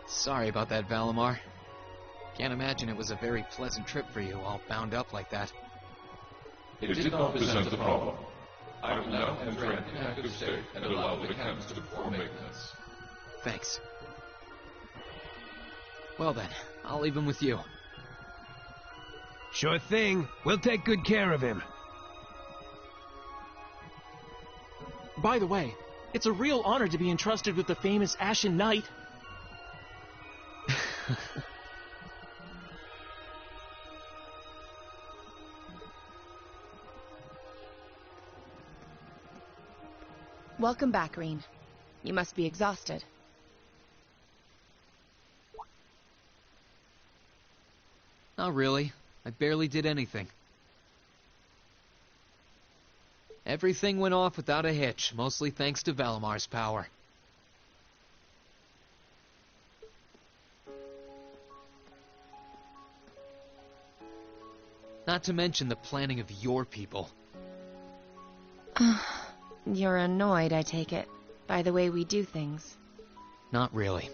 Sorry about that, Valimar. Can't imagine it was a very pleasant trip for you, all bound up like that. It did not present a problem. I will now enter an inactive state and allow the cannons to perform maintenance. Thanks. Well then, I'll leave him with you. Sure thing. We'll take good care of him. By the way, it's a real honor to be entrusted with the famous Ashen Knight. Welcome back, Reen. You must be exhausted. Not really. I barely did anything. Everything went off without a hitch, mostly thanks to Valimar's power. Not to mention the planning of your people. You're annoyed, I take it, by the way we do things. Not really.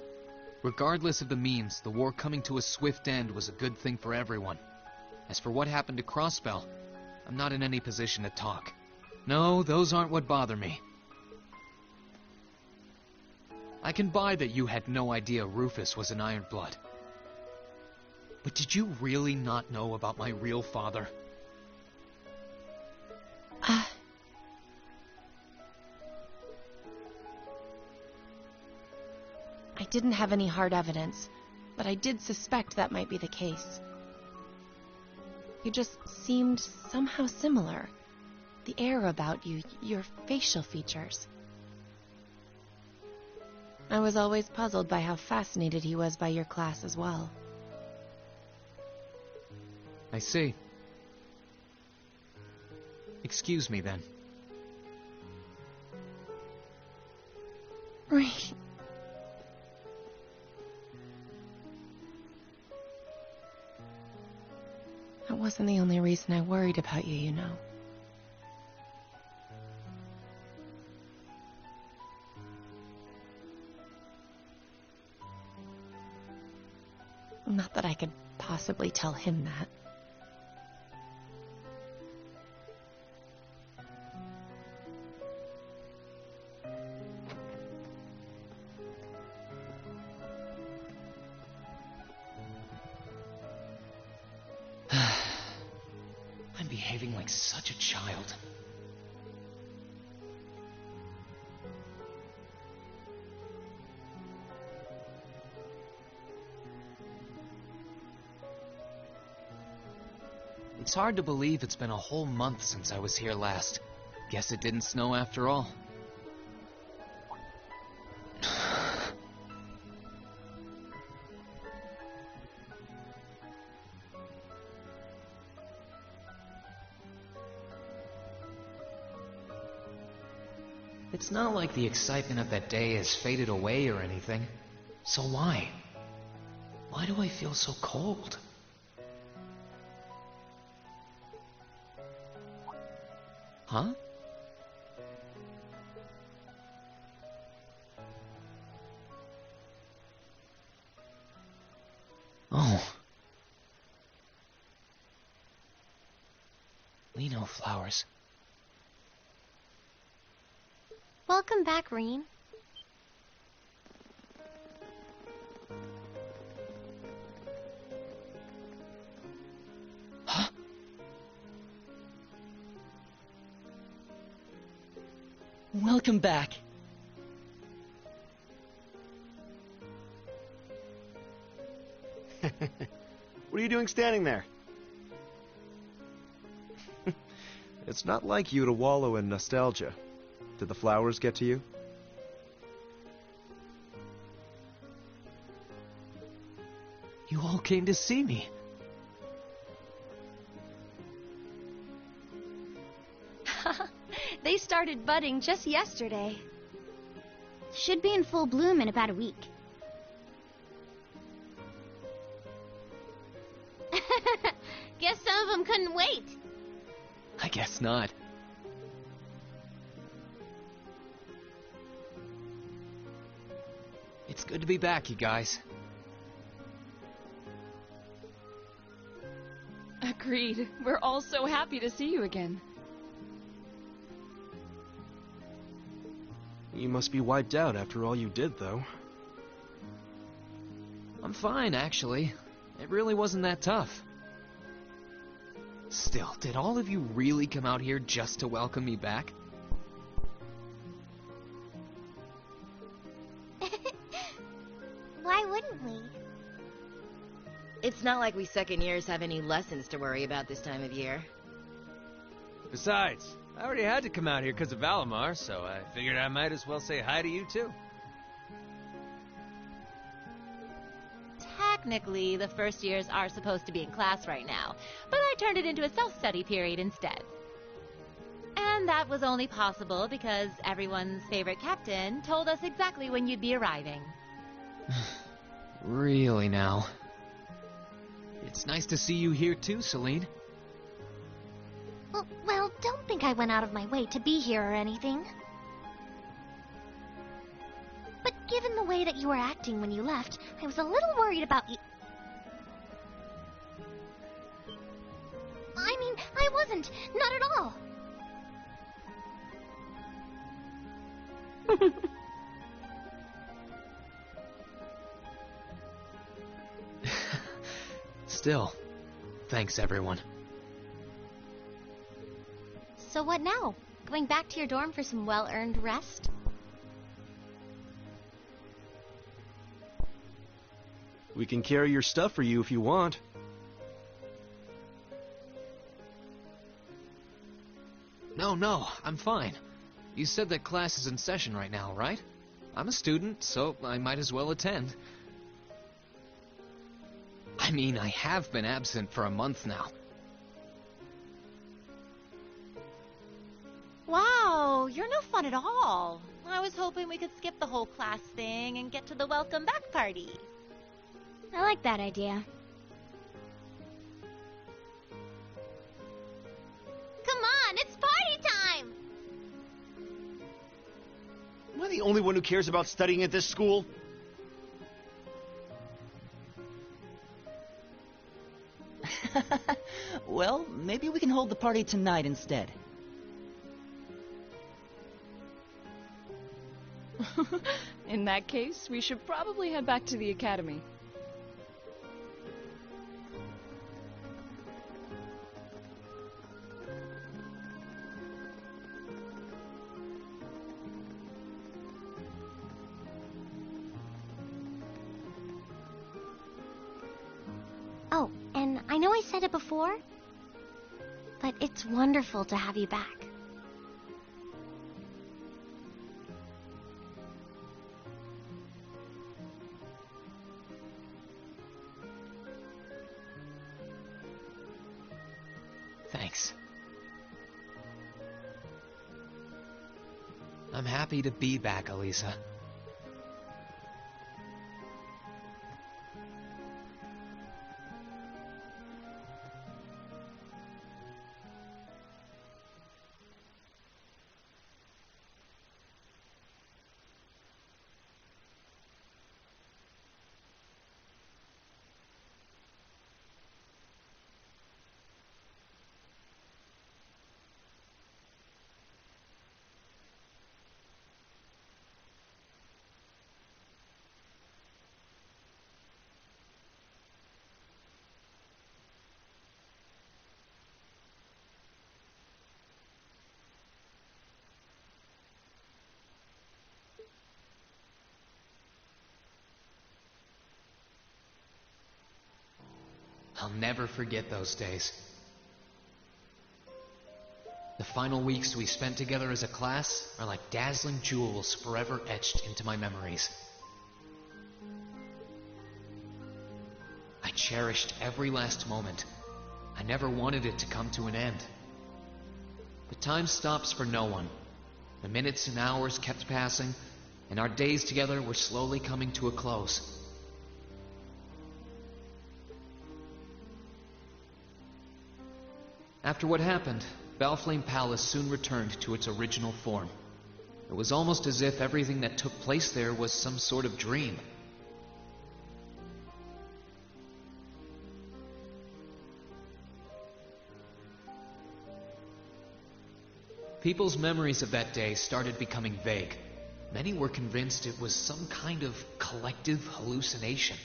Regardless of the means, the war coming to a swift end was a good thing for everyone. As for what happened to Crossbell, I'm not in any position to talk. No, those aren't what bother me. I can buy that you had no idea Rufus was an Ironblood. But did you really not know about my real father? I didn't have any hard evidence, but I did suspect that might be the case. You just seemed somehow similar. The air about you, your facial features. I was always puzzled by how fascinated he was by your class as well. I see. Excuse me, then. Right. That wasn't the only reason I worried about you, you know. Not that I could possibly tell him that. I'm behaving like such a child. It's hard to believe it's been a whole month since I was here last. Guess it didn't snow after all. It's not like the excitement of that day has faded away or anything. So why? Why do I feel so cold? Huh? Oh. Lino flowers. Welcome back, Reen. Huh? Welcome back. What are you doing standing there? It's not like you to wallow in nostalgia. Did the flowers get to you? You all came to see me. They started budding just yesterday. Should be in full bloom in about a week. Guess some of them couldn't wait. I guess not. It's good to be back, you guys. Agreed. We're all so happy to see you again. You must be wiped out after all you did, though. I'm fine, actually. It really wasn't that tough. Still, did all of you really come out here just to welcome me back? Why wouldn't we? It's not like we second years have any lessons to worry about this time of year. Besides, I already had to come out here because of Valimar, so I figured I might as well say hi to you too. Technically, the first years are supposed to be in class right now, but I turned it into a self-study period instead. And that was only possible because everyone's favorite captain told us exactly when you'd be arriving. Really now. It's nice to see you here too, Celine. Well, don't think I went out of my way to be here or anything. But given the way that you were acting when you left, I was a little worried about you. I mean, I wasn't. Not at all. Still, thanks everyone. So what now? Going back to your dorm for some well-earned rest? We can carry your stuff for you if you want. No, I'm fine. You said that class is in session right now, right? I'm a student, so I might as well attend. I mean, I have been absent for a month now. Wow, you're no fun at all. I was hoping we could skip the whole class thing and get to the welcome back party. I like that idea. Come on, it's party time! Am I the only one who cares about studying at this school? Well, maybe we can hold the party tonight instead. In that case, we should probably head back to the academy. Oh, and I know I said it before, but it's wonderful to have you back. Thanks. I'm happy to be back, Elisa. I'll never forget those days. The final weeks we spent together as a class are like dazzling jewels forever etched into my memories. I cherished every last moment. I never wanted it to come to an end. But time stops for no one. The minutes and hours kept passing, and our days together were slowly coming to a close. After what happened, Balflame Palace soon returned to its original form. It was almost as if everything that took place there was some sort of dream. People's memories of that day started becoming vague. Many were convinced it was some kind of collective hallucination.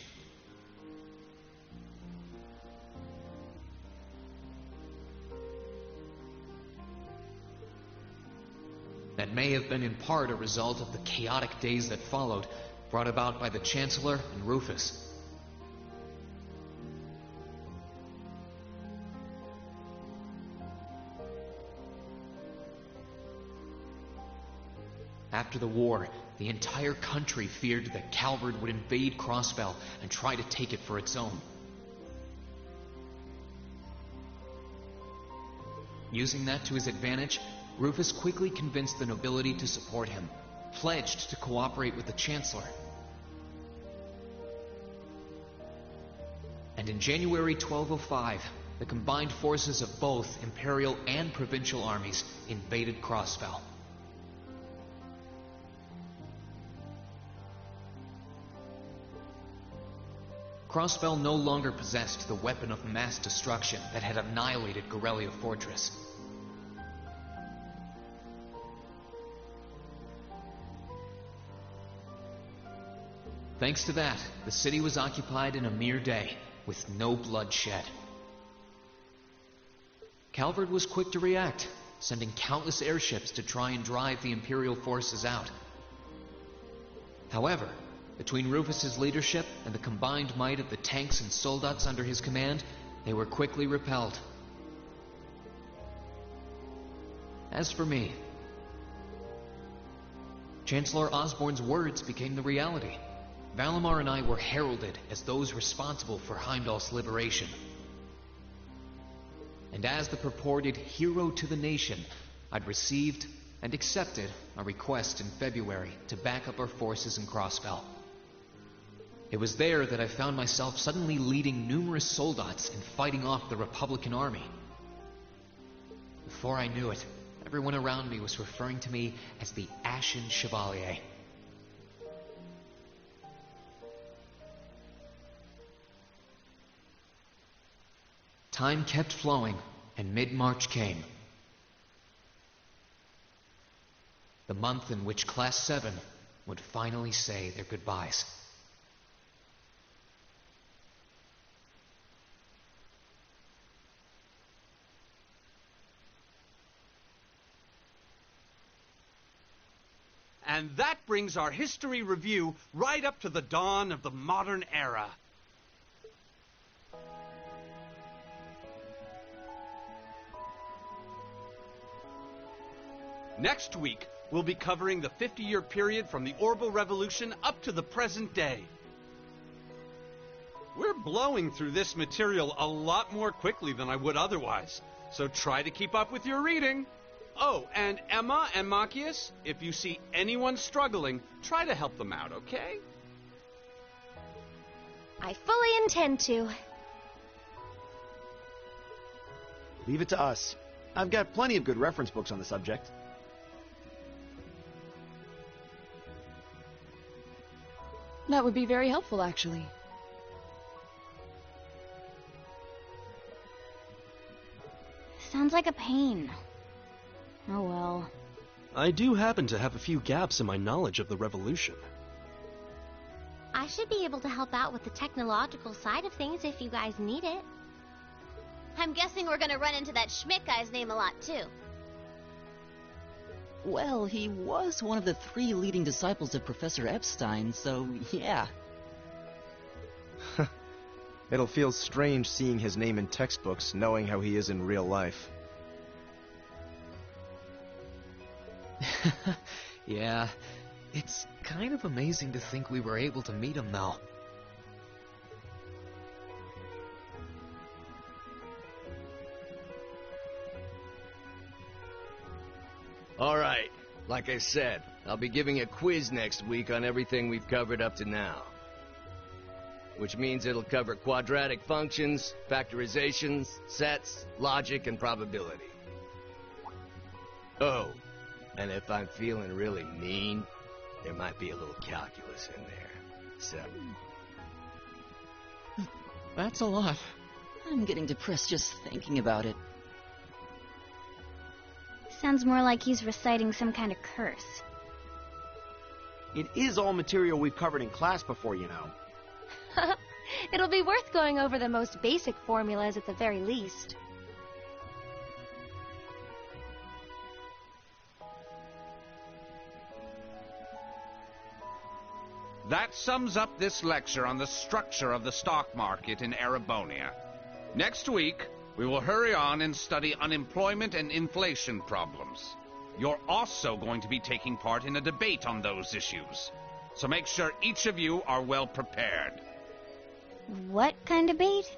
That may have been in part a result of the chaotic days that followed, brought about by the Chancellor and Rufus. After the war, the entire country feared that Calvard would invade Crossbell and try to take it for its own. Using that to his advantage, Rufus quickly convinced the nobility to support him, pledged to cooperate with the Chancellor. And in January 1205, the combined forces of both Imperial and Provincial armies invaded Crossbell. Crossbell no longer possessed the weapon of mass destruction that had annihilated Gorelia Fortress. Thanks to that, the city was occupied in a mere day, with no blood shed. Calvard was quick to react, sending countless airships to try and drive the Imperial forces out. However, between Rufus's leadership and the combined might of the tanks and soldats under his command, they were quickly repelled. As for me, Chancellor Osborne's words became the reality. Valimar and I were heralded as those responsible for Heimdall's liberation. And as the purported hero to the nation, I'd received and accepted a request in February to back up our forces in Crossbell. It was there that I found myself suddenly leading numerous soldats and fighting off the Republican army. Before I knew it, everyone around me was referring to me as the Ashen Chevalier. Time kept flowing, and mid-March came. The month in which Class 7 would finally say their goodbyes. And that brings our history review right up to the dawn of the modern era. Next week, we'll be covering the 50-year period from the Orbital Revolution up to the present day. We're blowing through this material a lot more quickly than I would otherwise, so try to keep up with your reading. Oh, and Emma and Machias, if you see anyone struggling, try to help them out, okay? I fully intend to. Leave it to us. I've got plenty of good reference books on the subject. That would be very helpful, actually. Sounds like a pain. Oh well. I do happen to have a few gaps in my knowledge of the Revolution. I should be able to help out with the technological side of things if you guys need it. I'm guessing we're gonna run into that Schmidt guy's name a lot, too. Well, he was one of the 3 leading disciples of Professor Epstein, so yeah. It'll feel strange seeing his name in textbooks, knowing how he is in real life. Yeah, it's kind of amazing to think we were able to meet him, though. Alright, like I said, I'll be giving a quiz next week on everything we've covered up to now. Which means it'll cover quadratic functions, factorizations, sets, logic, and probability. Oh, and if I'm feeling really mean, there might be a little calculus in there. So... That's a lot. I'm getting depressed just thinking about it. Sounds more like he's reciting some kind of curse. It is all material we've covered in class before, you know. It'll be worth going over the most basic formulas at the very least. That sums up this lecture on the structure of the stock market in Erebonia. Next week, we will hurry on and study unemployment and inflation problems. You're also going to be taking part in a debate on those issues. So make sure each of you are well prepared. What kind of debate?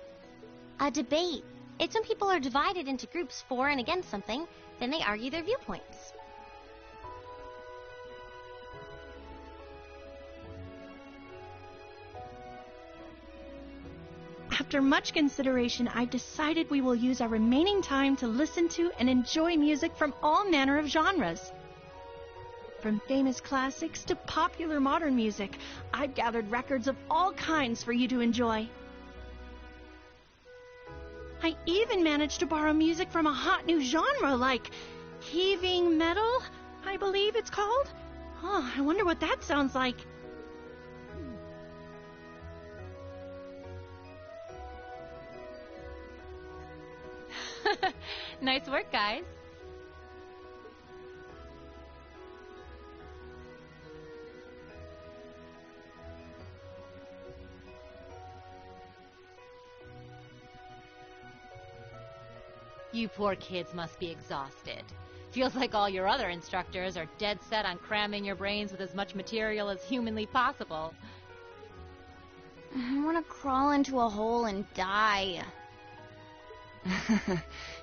A debate. It's when people are divided into groups for and against something, then they argue their viewpoints. After much consideration, I've decided we will use our remaining time to listen to and enjoy music from all manner of genres. From famous classics to popular modern music, I've gathered records of all kinds for you to enjoy. I even managed to borrow music from a hot new genre like heaving metal, I believe it's called. Oh, I wonder what that sounds like. Nice work, guys. You poor kids must be exhausted. Feels like all your other instructors are dead set on cramming your brains with as much material as humanly possible. I want to crawl into a hole and die.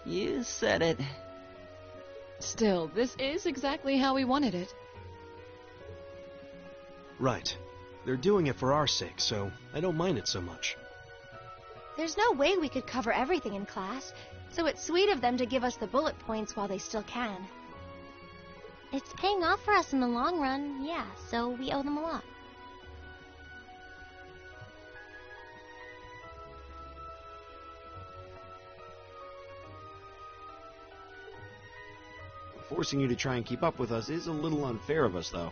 You said it. Still, this is exactly how we wanted it. Right. They're doing it for our sake, so I don't mind it so much. There's no way we could cover everything in class, so it's sweet of them to give us the bullet points while they still can. It's paying off for us in the long run, yeah, so we owe them a lot. Forcing you to try and keep up with us is a little unfair of us, though.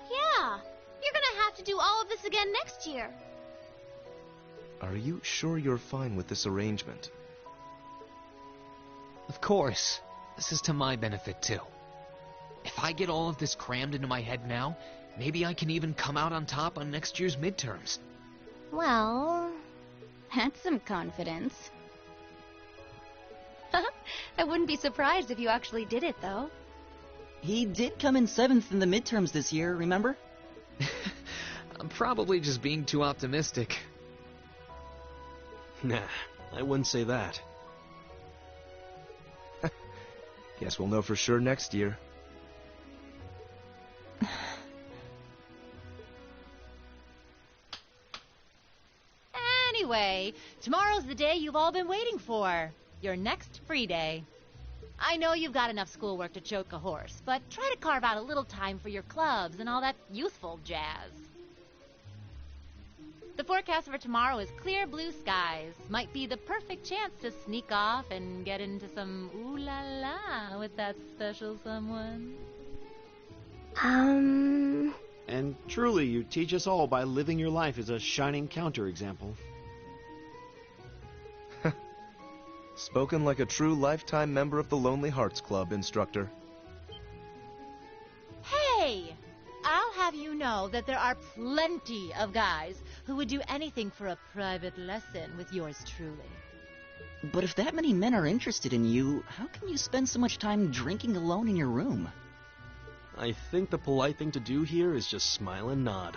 Yeah, you're gonna have to do all of this again next year. Are you sure you're fine with this arrangement? Of course. This is to my benefit, too. If I get all of this crammed into my head now, maybe I can even come out on top on next year's midterms. Well, that's some confidence. I wouldn't be surprised if you actually did it, though. He did come in 7th in the midterms this year, remember? I'm probably just being too optimistic. Nah, I wouldn't say that. Guess we'll know for sure next year. Anyway, tomorrow's the day you've all been waiting for. Your next free day. I know you've got enough schoolwork to choke a horse, but try to carve out a little time for your clubs and all that youthful jazz. The forecast for tomorrow is clear blue skies. Might be the perfect chance to sneak off and get into some ooh-la-la with that special someone. And truly, you teach us all by living your life as a shining counterexample. Spoken like a true lifetime member of the Lonely Hearts Club, instructor. Hey! I'll have you know that there are plenty of guys who would do anything for a private lesson with yours truly. But if that many men are interested in you, how can you spend so much time drinking alone in your room? I think the polite thing to do here is just smile and nod.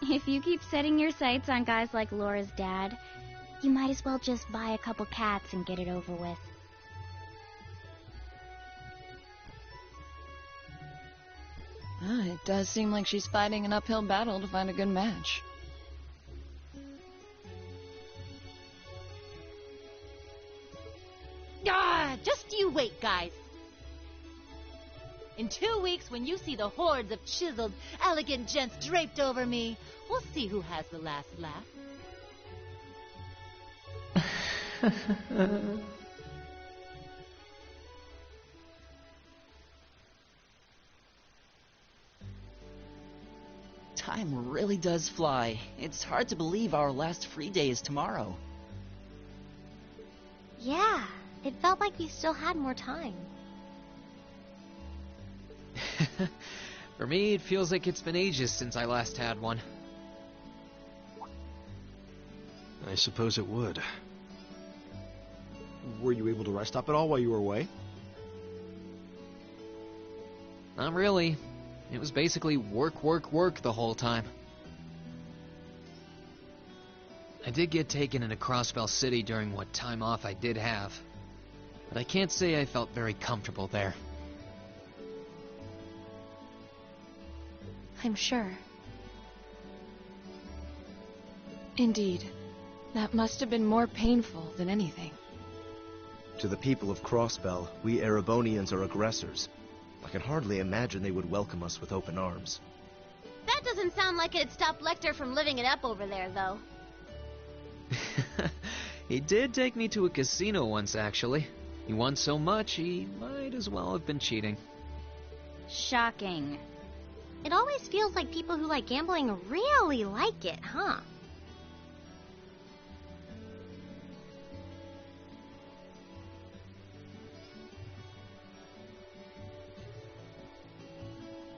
If you keep setting your sights on guys like Laura's dad, you might as well just buy a couple cats and get it over with. It does seem like she's fighting an uphill battle to find a good match. Just you wait, guys. In 2 weeks, when you see the hordes of chiseled, elegant gents draped over me, we'll see who has the last laugh. Time really does fly. It's hard to believe our last free day is tomorrow. Yeah, it felt like we still had more time. For me, it feels like it's been ages since I last had one. I suppose it would. Were you able to rest up at all while you were away? Not really. It was basically work, work, work the whole time. I did get taken into Crossbell City during what time off I did have, but I can't say I felt very comfortable there. I'm sure. Indeed. That must have been more painful than anything. To the people of Crossbell, we Erebonians are aggressors. I can hardly imagine they would welcome us with open arms. That doesn't sound like it'd stop Lecter from living it up over there, though. He did take me to a casino once, actually. He won so much, he might as well have been cheating. Shocking. It always feels like people who like gambling really like it, huh?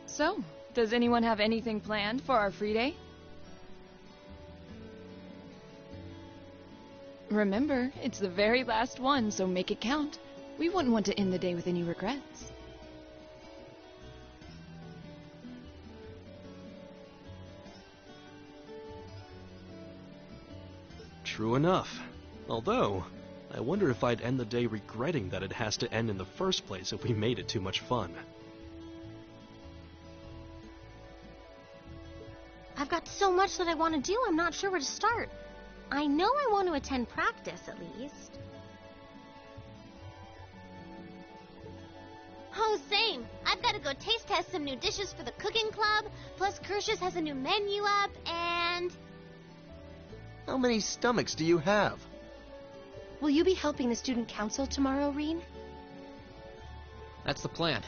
So, does anyone have anything planned for our free day? Remember, it's the very last one, so make it count. We wouldn't want to end the day with any regrets. True enough. Although, I wonder if I'd end the day regretting that it has to end in the first place if we made it too much fun. I've got so much that I want to do, I'm not sure where to start. I know I want to attend practice, at least. Oh, same. I've got to go taste test some new dishes for the cooking club, plus Kirsch's has a new menu up, and... How many stomachs do you have? Will you be helping the student council tomorrow, Reen? That's the plan.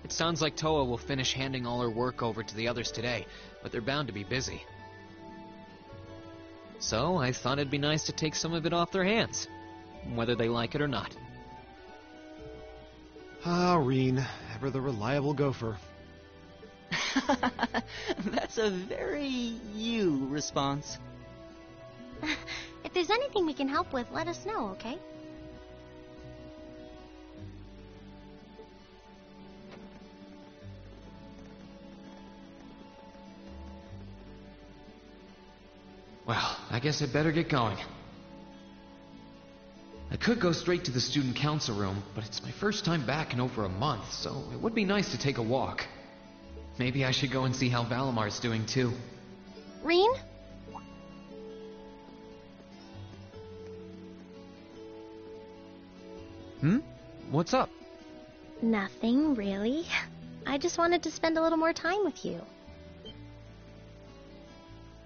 It sounds like Toa will finish handing all her work over to the others today, but they're bound to be busy. So I thought it'd be nice to take some of it off their hands, whether they like it or not. Ah, Reen, ever the reliable gopher. That's a very you response. If there's anything we can help with, let us know, okay? Well, I guess I'd better get going. I could go straight to the student council room, but it's my first time back in over a month, so it would be nice to take a walk. Maybe I should go and see how Valamar's doing too. Reen? What's up? Nothing, really. I just wanted to spend a little more time with you.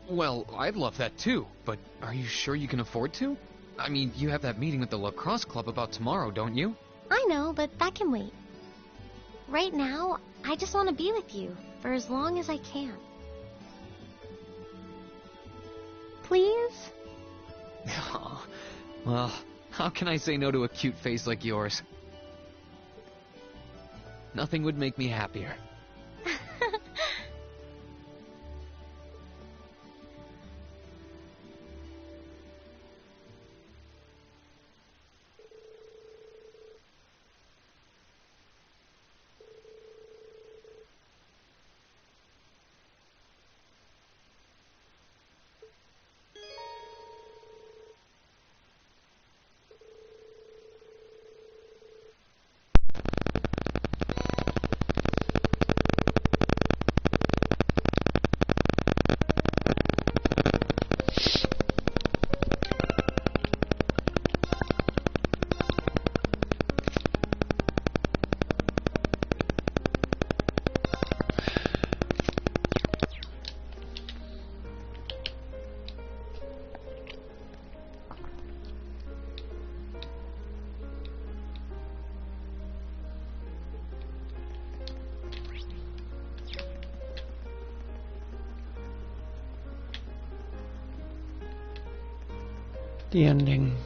Well, I'd love that too, but are you sure you can afford to? I mean, you have that meeting with the lacrosse club about tomorrow, don't you? I know, but that can wait. Right now, I just want to be with you for as long as I can. Please? Well, how can I say no to a cute face like yours? Nothing would make me happier. The ending.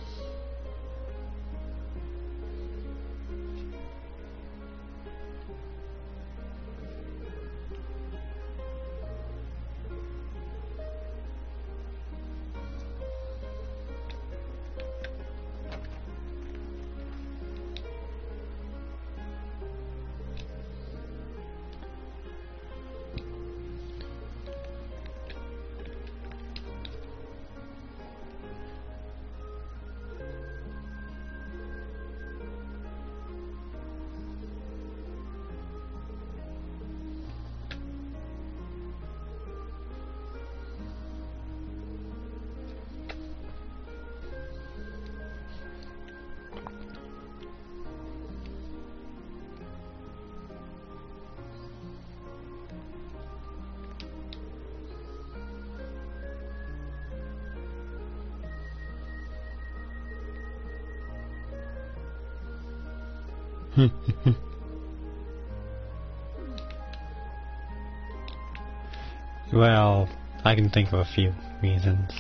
Well, I can think of a few reasons.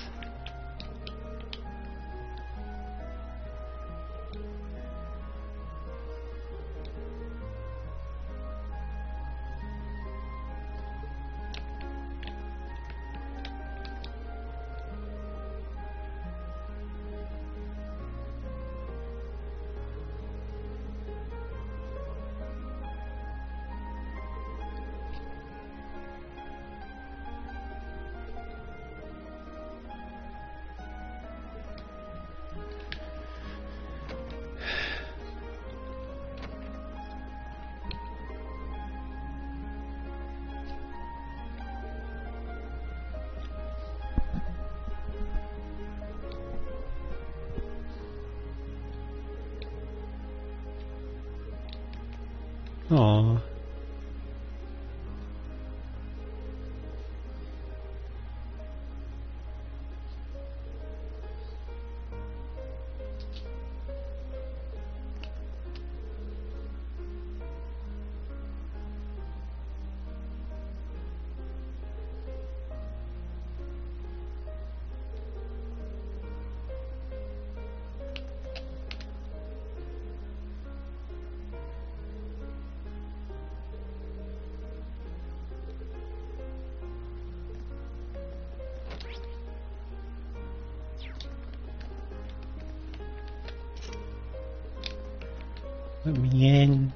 Aww. Let me in.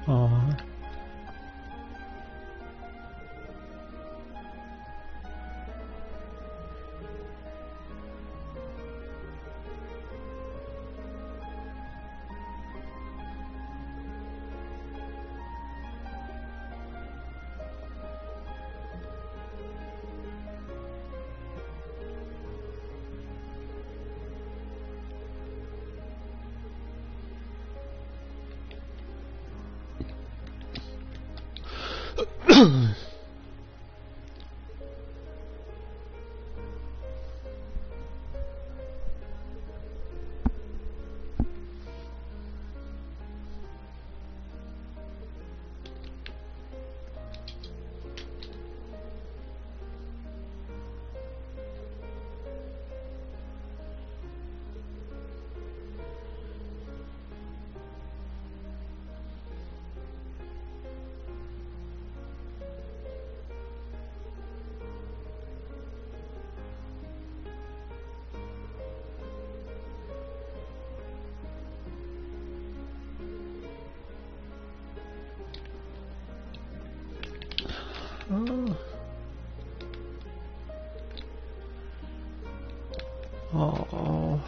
Aww. Oh.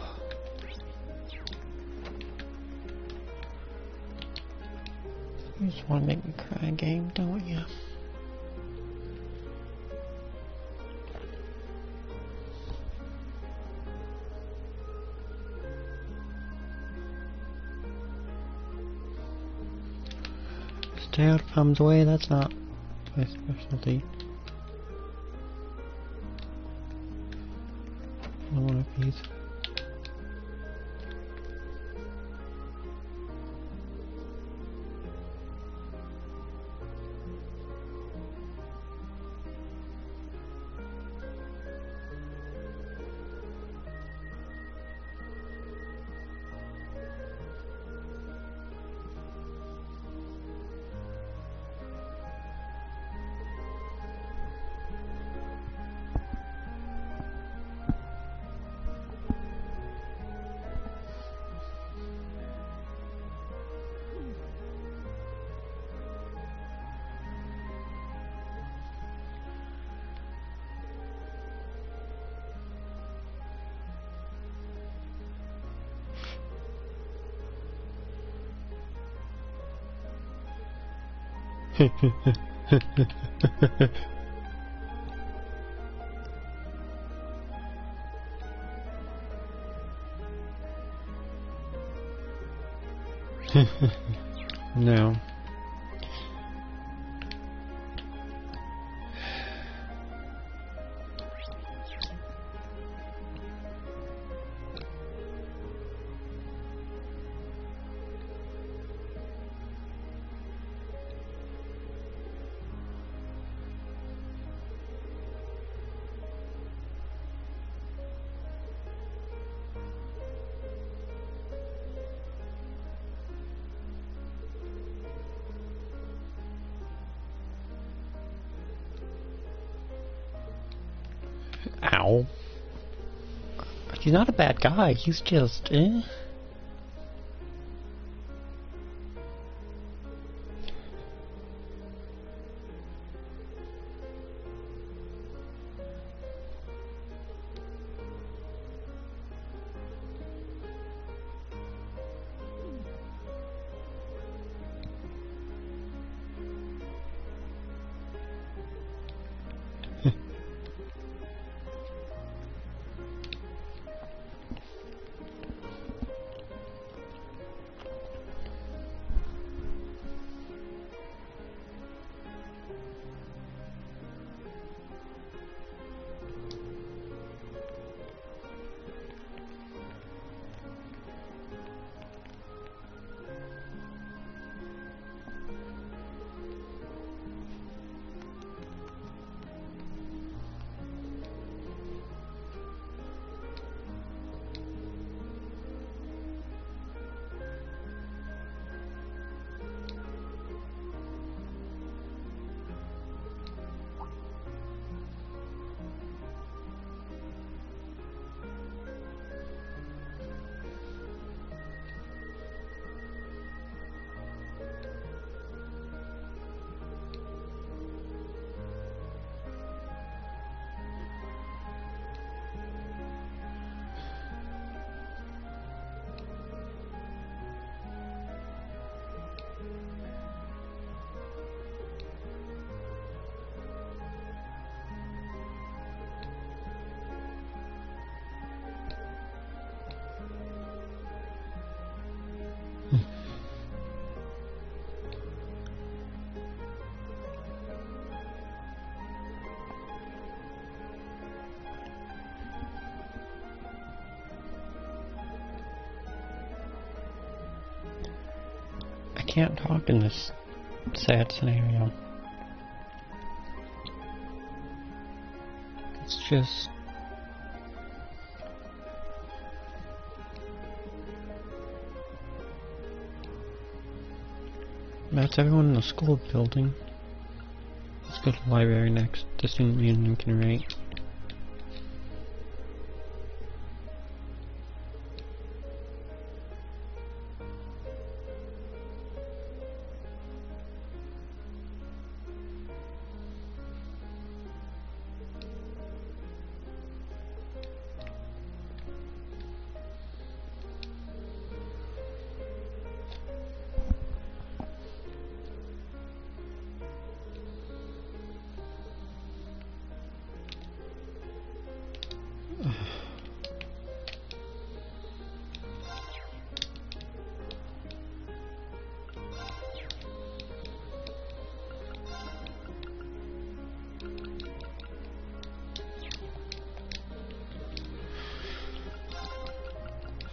You just want to make me cry, game, don't you? Stay out of harm's way, that's not my specialty. I don't want a piece. No. Ow. He's not a bad guy, he's just, I can't talk in this sad scenario. It's just... That's everyone in the school building. Let's go to the library next. The student union can write.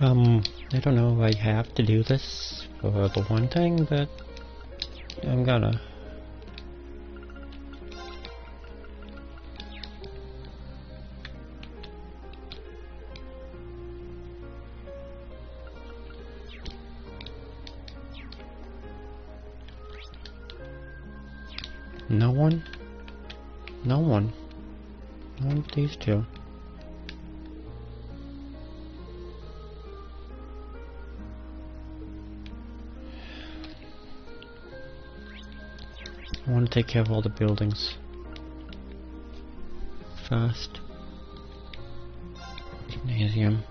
I don't know if I have to do this for the one thing, but I'm gonna. No one? No one. No one but these two. I want to take care of all the buildings first. Gymnasium.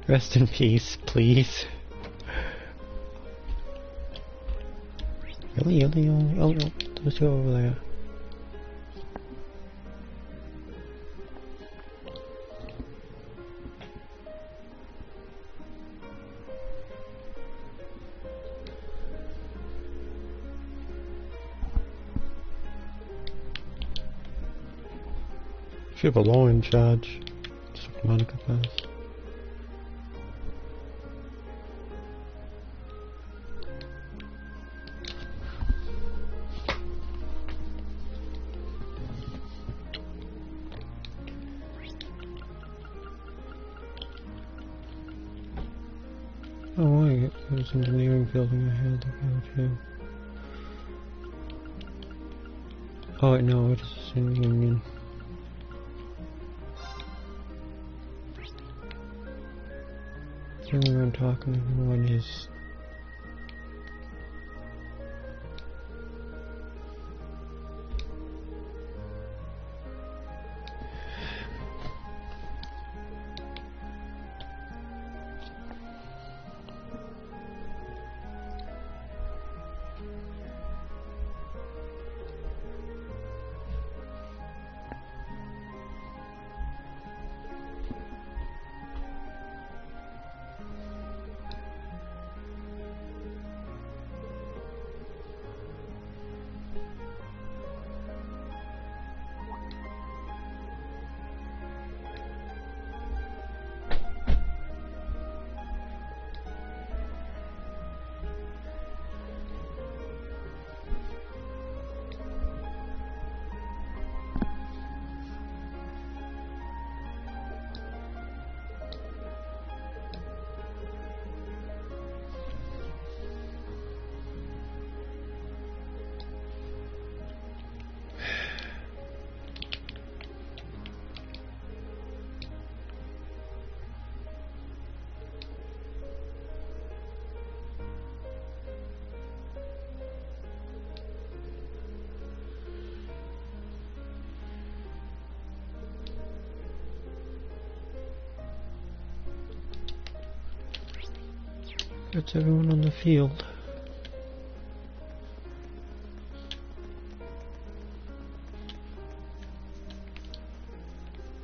Rest in peace, please. Really? Oh no, those two over there. She have a law in charge. Just like Monica Pass. Oh, wait, there's an engineering building ahead to go to. Oh, wait, no, it's in Union. Everyone talking, everyone is. That's everyone on the field.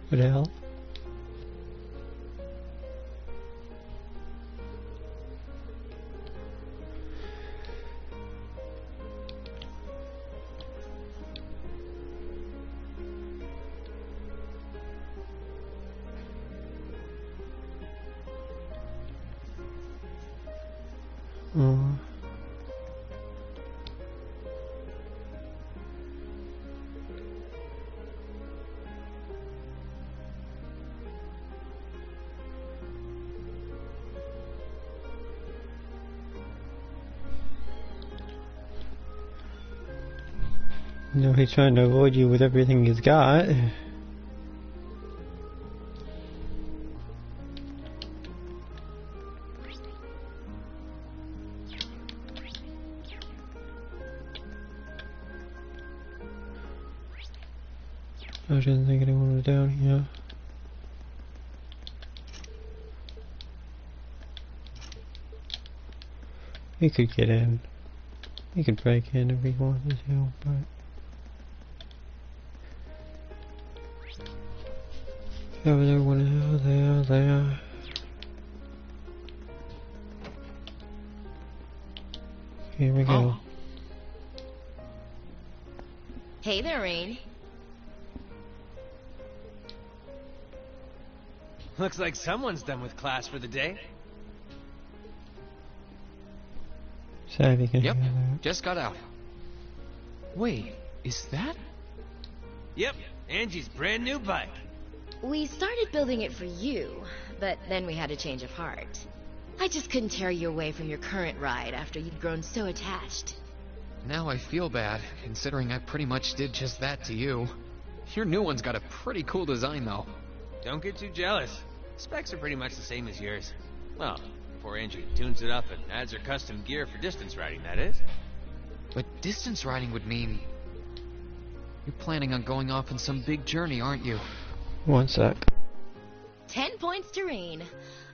What the hell? No, he's trying to avoid you with everything he's got. I didn't think anyone was down here. He could get in. He could break in if he wanted to, but... Over there, one there. Here we go. Hey there, Rain. Looks like someone's done with class for the day. Savvy can Yep, hear that. just got out. Wait, is that? Yep, Angie's brand new bike. We started building it for you, but then we had a change of heart. I just couldn't tear you away from your current ride after you'd grown so attached. Now I feel bad, considering I pretty much did just that to you. Your new one's got a pretty cool design, though. Don't get too jealous. Specs are pretty much the same as yours. Well, before Angie tunes it up and adds her custom gear for distance riding, that is. But distance riding would mean... You're planning on going off on some big journey, aren't you? 1 sec. 10 points to Rain.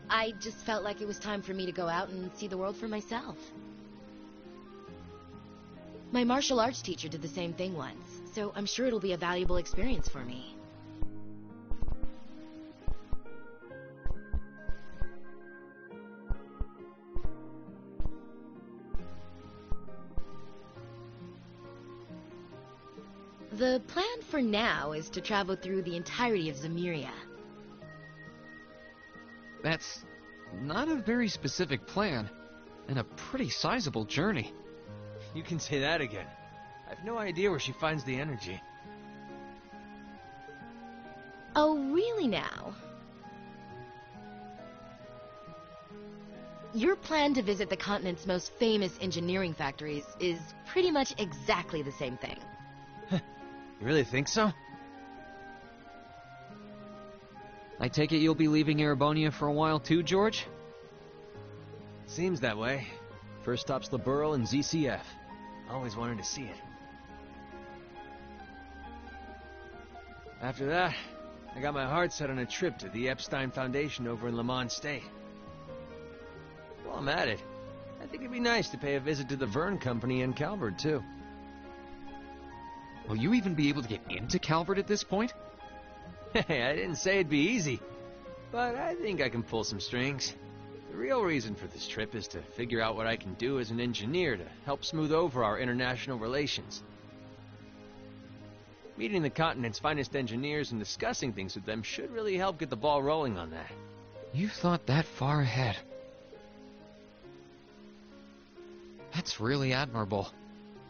I just felt like it was time for me to go out and see the world for myself. My martial arts teacher did the same thing once, so I'm sure it'll be a valuable experience for me. The plan for now is to travel through the entirety of Zemuria. That's not a very specific plan, and a pretty sizable journey. You can say that again. I have no idea where she finds the energy. Oh, really now? Your plan to visit the continent's most famous engineering factories is pretty much exactly the same thing. You really think so? I take it you'll be leaving Erebonia for a while too, George? Seems that way. First stop's the Burl and ZCF. Always wanted to see it. After that, I got my heart set on a trip to the Epstein Foundation over in Lamont State. While I'm at it, I think it'd be nice to pay a visit to the Verne Company in Calvert, too. Will you even be able to get into Calvert at this point? Hey, I didn't say it'd be easy, but I think I can pull some strings. The real reason for this trip is to figure out what I can do as an engineer to help smooth over our international relations. Meeting the continent's finest engineers and discussing things with them should really help get the ball rolling on that. You've thought that far ahead. That's really admirable.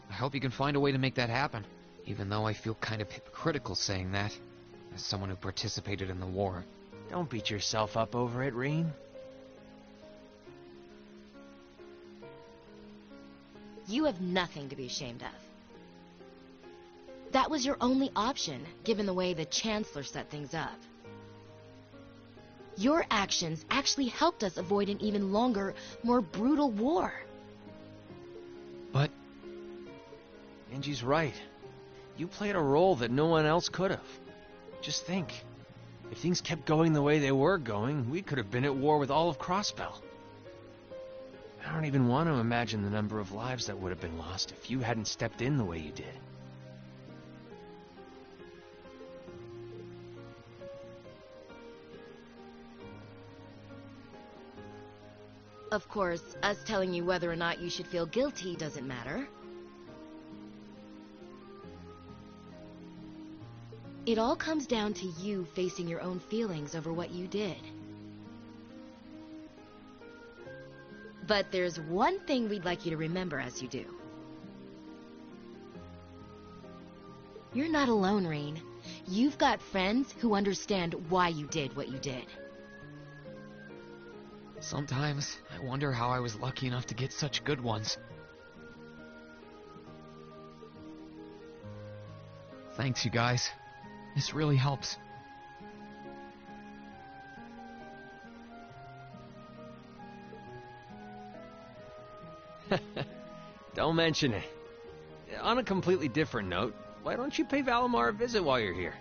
I hope you can find a way to make that happen, even though I feel kind of hypocritical saying that, as someone who participated in the war. Don't beat yourself up over it, Reen. You have nothing to be ashamed of. That was your only option, given the way the Chancellor set things up. Your actions actually helped us avoid an even longer, more brutal war. But... Angie's right. You played a role that no one else could have. Just think. If things kept going the way they were going, we could have been at war with all of Crossbell. I don't even want to imagine the number of lives that would have been lost if you hadn't stepped in the way you did. Of course, us telling you whether or not you should feel guilty doesn't matter. It all comes down to you facing your own feelings over what you did. But there's one thing we'd like you to remember as you do. You're not alone, Rain. You've got friends who understand why you did what you did. Sometimes I wonder how I was lucky enough to get such good ones. Thanks, you guys. This really helps. Don't mention it. On a completely different note, why don't you pay Valimar a visit while you're here?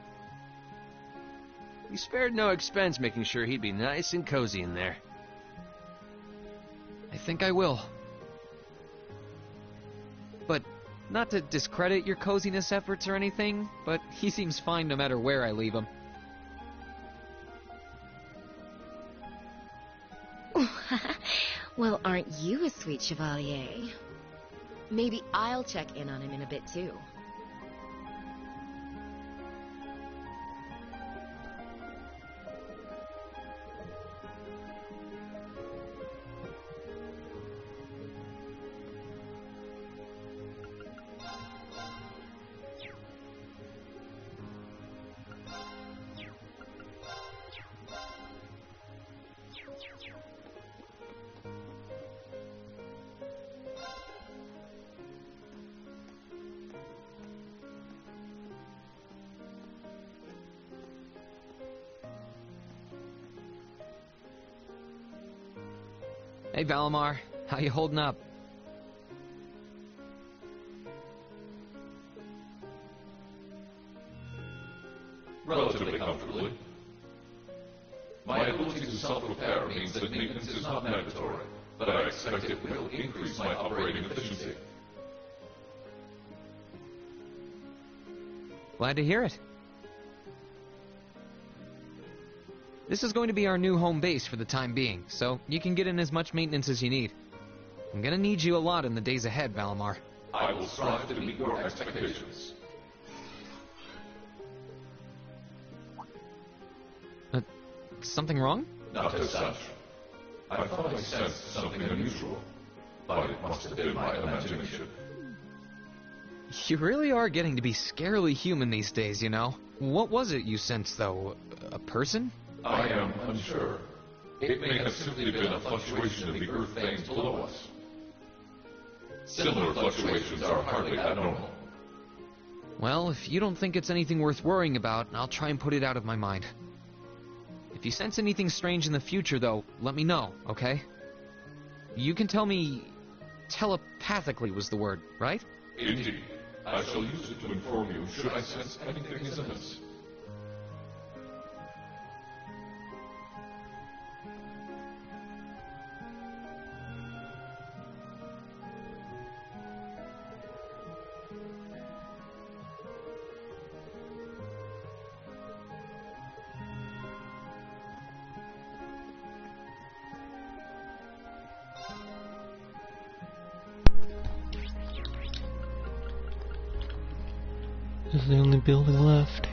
We spared no expense making sure he'd be nice and cozy in there. I think I will. But not to discredit your coziness efforts or anything, but he seems fine no matter where I leave him. Well, aren't you a sweet chevalier? Maybe I'll check in on him in a bit too. Hey, Valimar. How you holding up? Relatively comfortably. My ability to self-repair means that maintenance is not mandatory, but I expect it will increase my operating efficiency. Glad to hear it. This is going to be our new home base for the time being, so you can get in as much maintenance as you need. I'm gonna need you a lot in the days ahead, Valimar. I will strive to meet your expectations. Something wrong? Not as such. I thought I sensed something unusual, but it must have been my imagination. You really are getting to be scarily human these days, you know. What was it you sensed, though? A person? I am unsure. It may have simply been a fluctuation of the earth veins below us. Similar fluctuations are hardly abnormal. Well, if you don't think it's anything worth worrying about, I'll try and put it out of my mind. If you sense anything strange in the future, though, let me know, okay? You can tell me... telepathically was the word, right? Indeed. I shall use it to inform you should I sense anything is amiss. This is the only building left.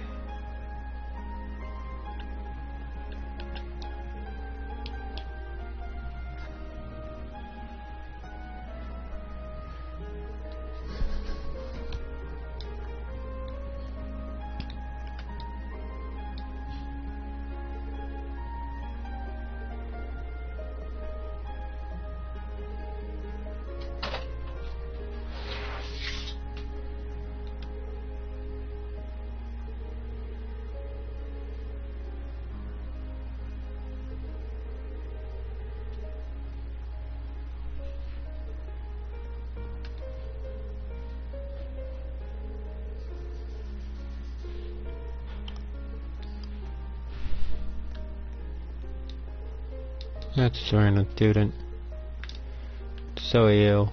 That's sorry, no student. So are you.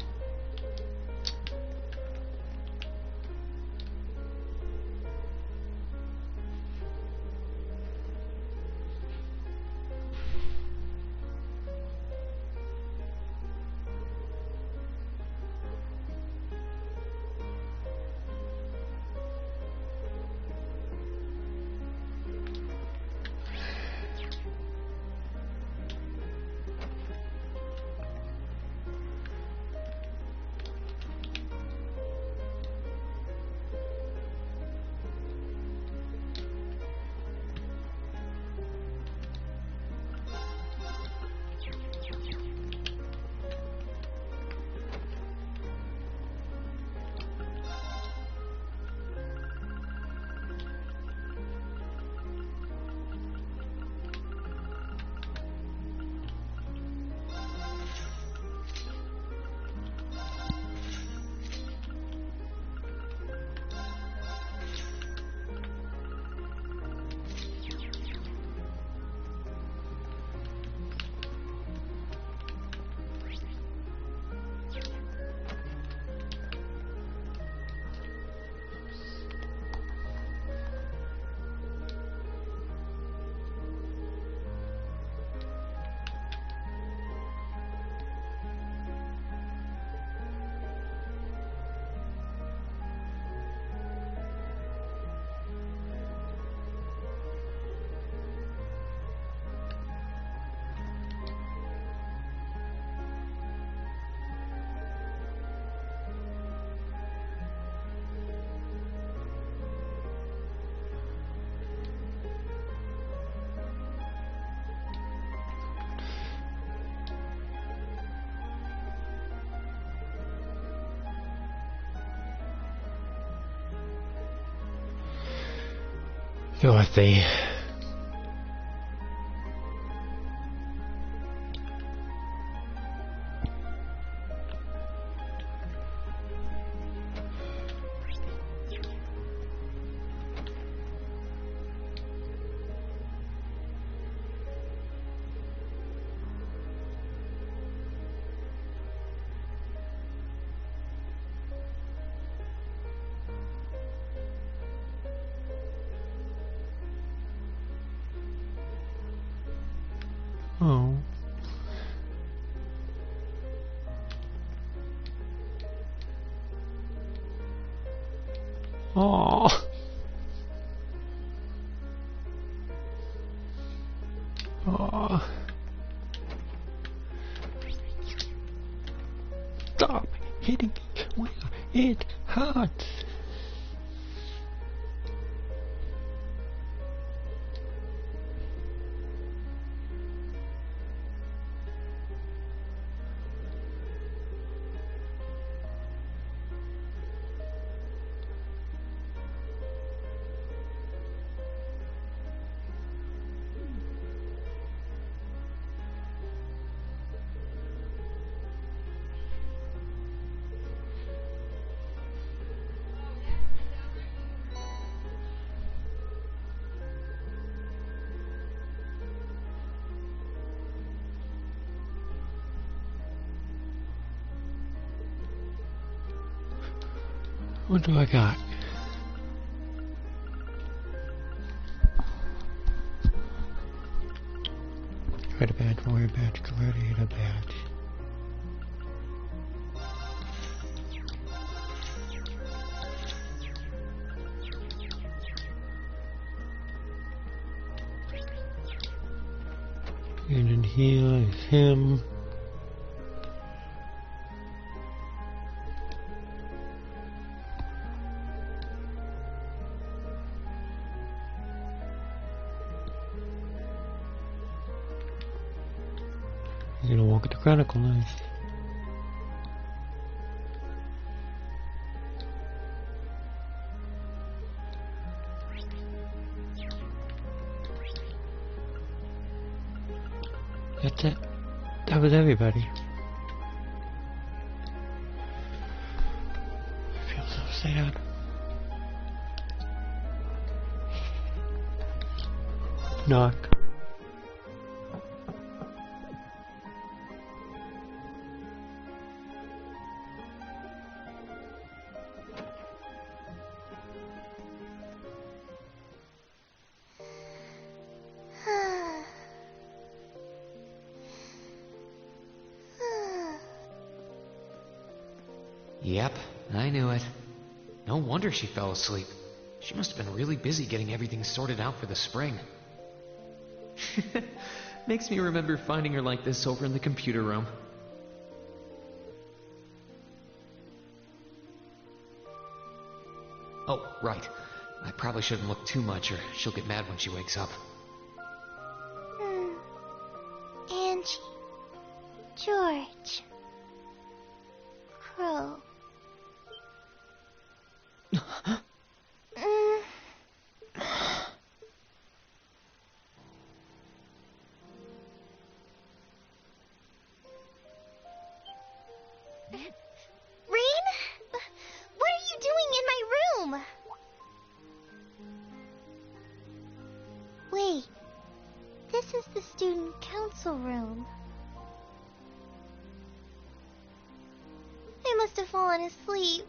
Dorothy. Oh. Oh. Oh. Stop hitting where it hurts. What do I got? Red badge, warrior badge, gladiator badge. And in here is him. You're gonna walk at the Chronicle, nice. That's it. That was everybody. I feel so sad. Knock. Yep, I knew it. No wonder she fell asleep. She must have been really busy getting everything sorted out for the spring. Makes me remember finding her like this over in the computer room. Oh, right. I probably shouldn't look too much or she'll get mad when she wakes up. Angie. George. Crow. Wait, this is the student council room. I must have fallen asleep.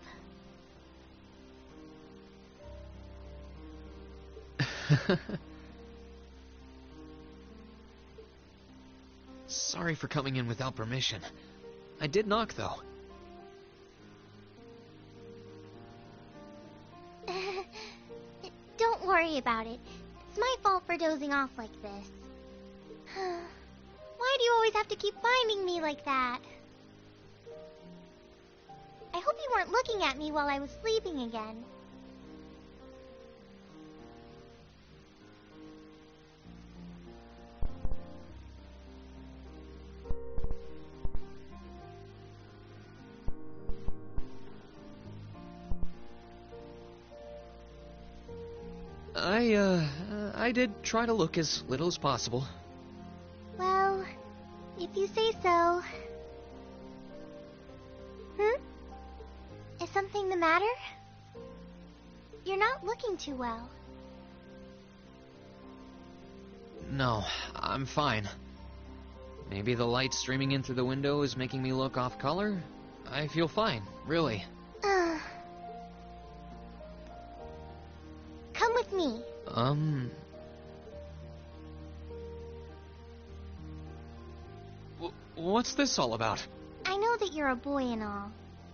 Sorry for coming in without permission. I did knock, though. Don't worry about it. It's my fault for dozing off like this. Why do you always have to keep finding me like that? I hope you weren't looking at me while I was sleeping again. I did try to look as little as possible. Well, if you say so. Is something the matter? You're not looking too well. No, I'm fine. Maybe the light streaming in through the window is making me look off color? I feel fine, really. Come with me. What's this all about? I know that you're a boy and all,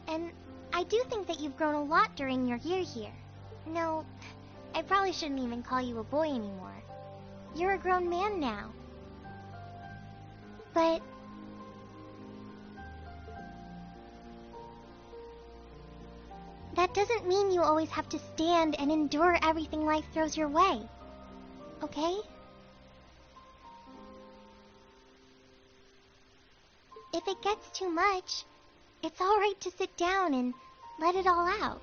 and I do think that you've grown a lot during your year here. No, I probably shouldn't even call you a boy anymore. You're a grown man now. But that doesn't mean you always have to stand and endure everything life throws your way. Okay? If it gets too much, it's alright to sit down and let it all out.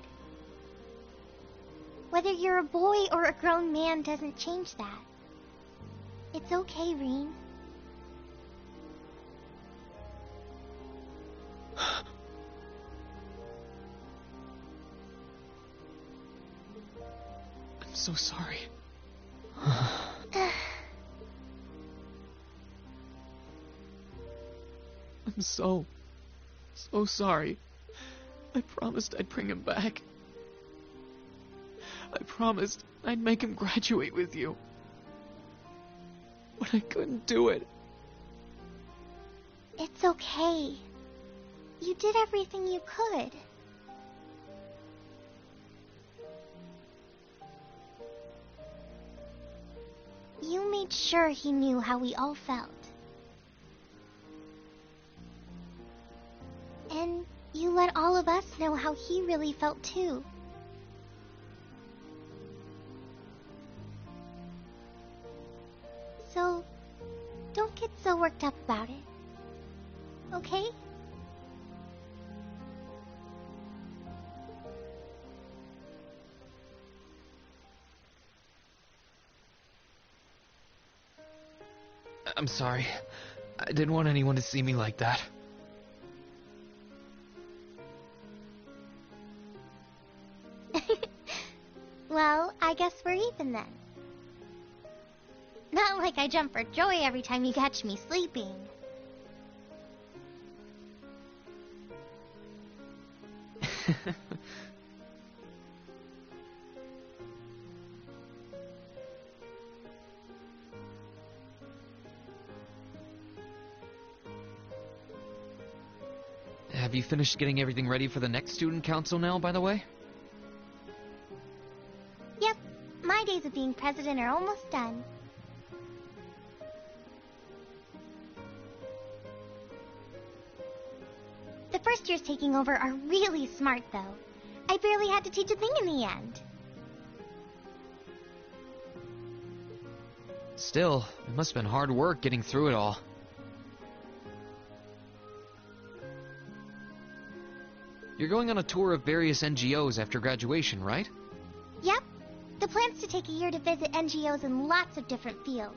Whether you're a boy or a grown man doesn't change that. It's okay, Rean. I'm so sorry. I'm so sorry. I promised I'd bring him back. I promised I'd make him graduate with you. But I couldn't do it. It's okay. You did everything you could. You made sure he knew how we all felt. And you let all of us know how he really felt too. So, don't get so worked up about it. Okay? I'm sorry. I didn't want anyone to see me like that. Well, I guess we're even then. Not like I jump for joy every time you catch me sleeping. Have you finished getting everything ready for the next student council now, by the way? Yep, my days of being president are almost done. The first years taking over are really smart, though. I barely had to teach a thing in the end. Still, it must have been hard work getting through it all. You're going on a tour of various NGOs after graduation, right? Yep. The plan's to take a year to visit NGOs in lots of different fields.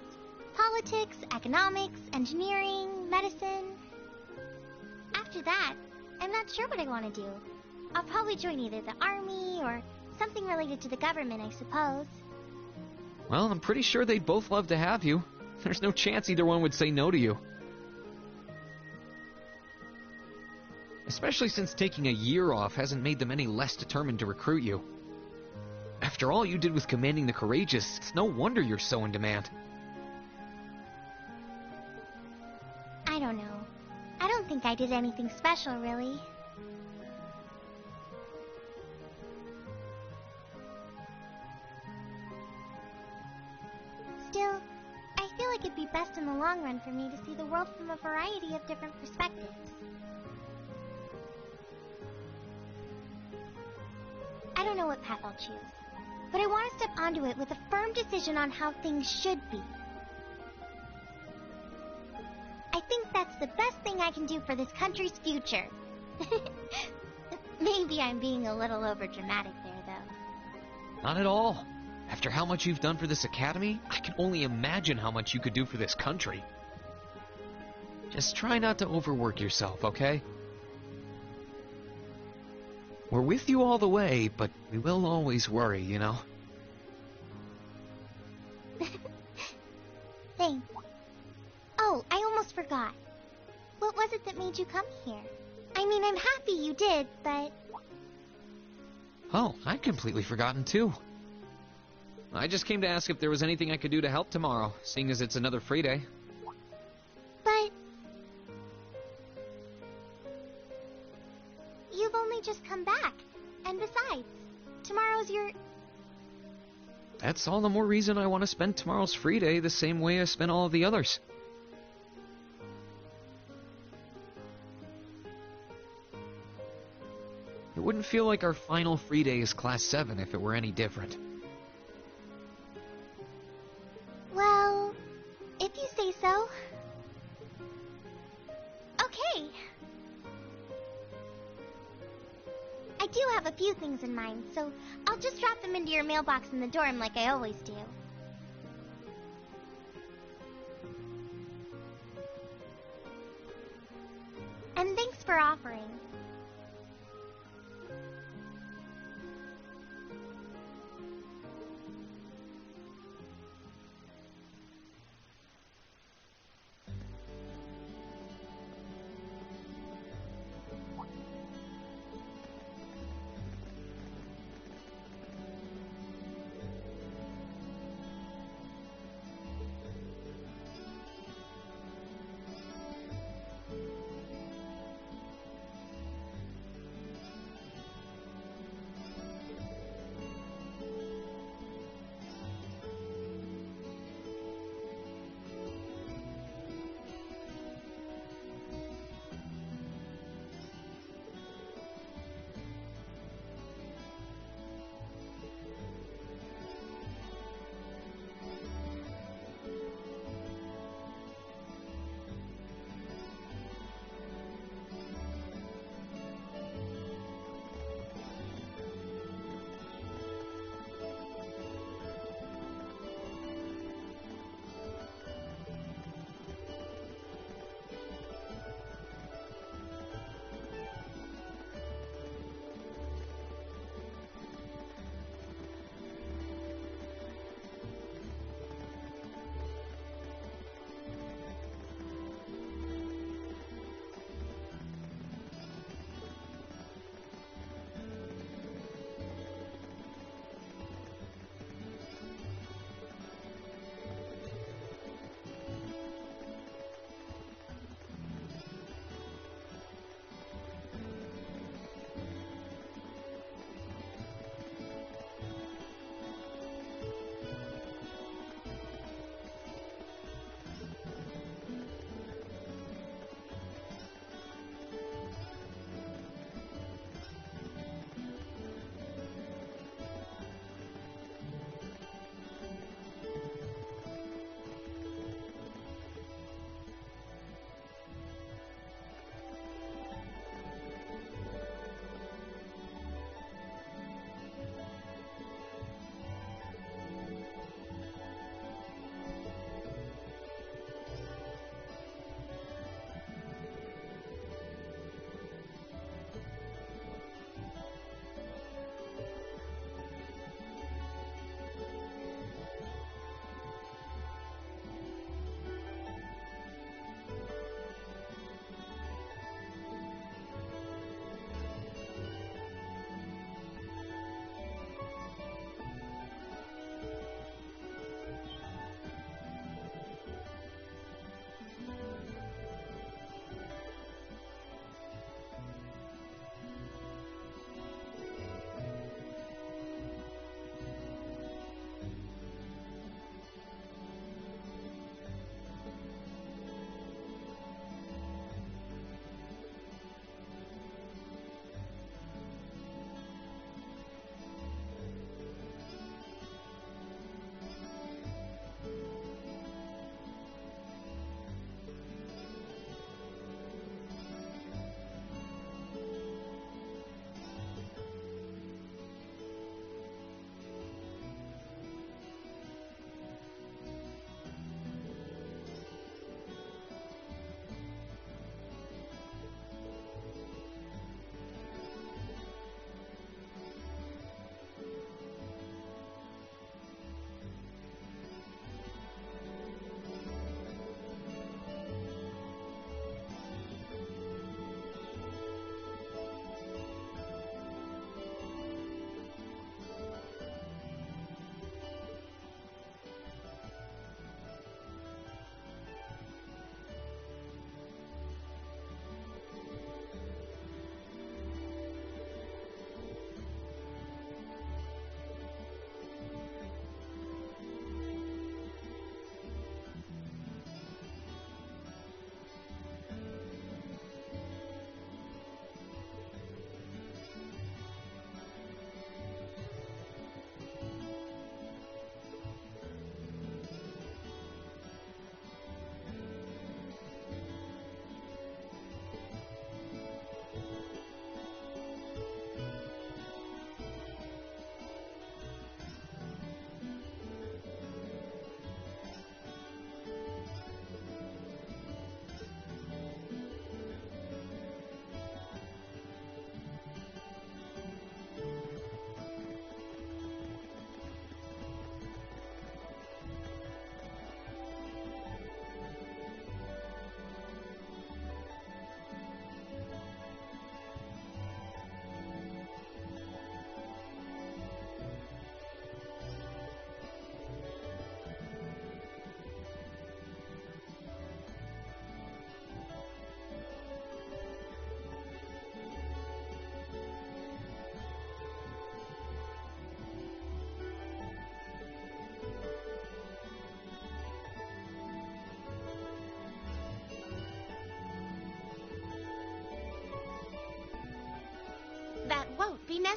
Politics, economics, engineering, medicine. After that, I'm not sure what I want to do. I'll probably join either the army or something related to the government, I suppose. Well, I'm pretty sure they'd both love to have you. There's no chance either one would say no to you. Especially since taking a year off hasn't made them any less determined to recruit you. After all you did with commanding the Courageous, it's no wonder you're so in demand. I don't know. I don't think I did anything special, really. Still, I feel like it'd be best in the long run for me to see the world from a variety of different perspectives. I don't know what path I'll choose, but I want to step onto it with a firm decision on how things should be. I think that's the best thing I can do for this country's future. Maybe I'm being a little overdramatic there, though. Not at all. After how much you've done for this academy, I can only imagine how much you could do for this country. Just try not to overwork yourself, okay? We're with you all the way, but we will always worry, you know? Thanks. Oh, I almost forgot. What was it that made you come here? I mean, I'm happy you did, but... Oh, I'd completely forgotten too. I just came to ask if there was anything I could do to help tomorrow, seeing as it's another free day. But... You've only just come back. And besides, tomorrow's your... That's all the more reason I want to spend tomorrow's free day the same way I spent all of the others. It wouldn't feel like our final free day is Class 7 if it were any different. Well, if you say so. Okay. I do have a few things in mind, so I'll just drop them into your mailbox in the dorm like I always do. And thanks for offering.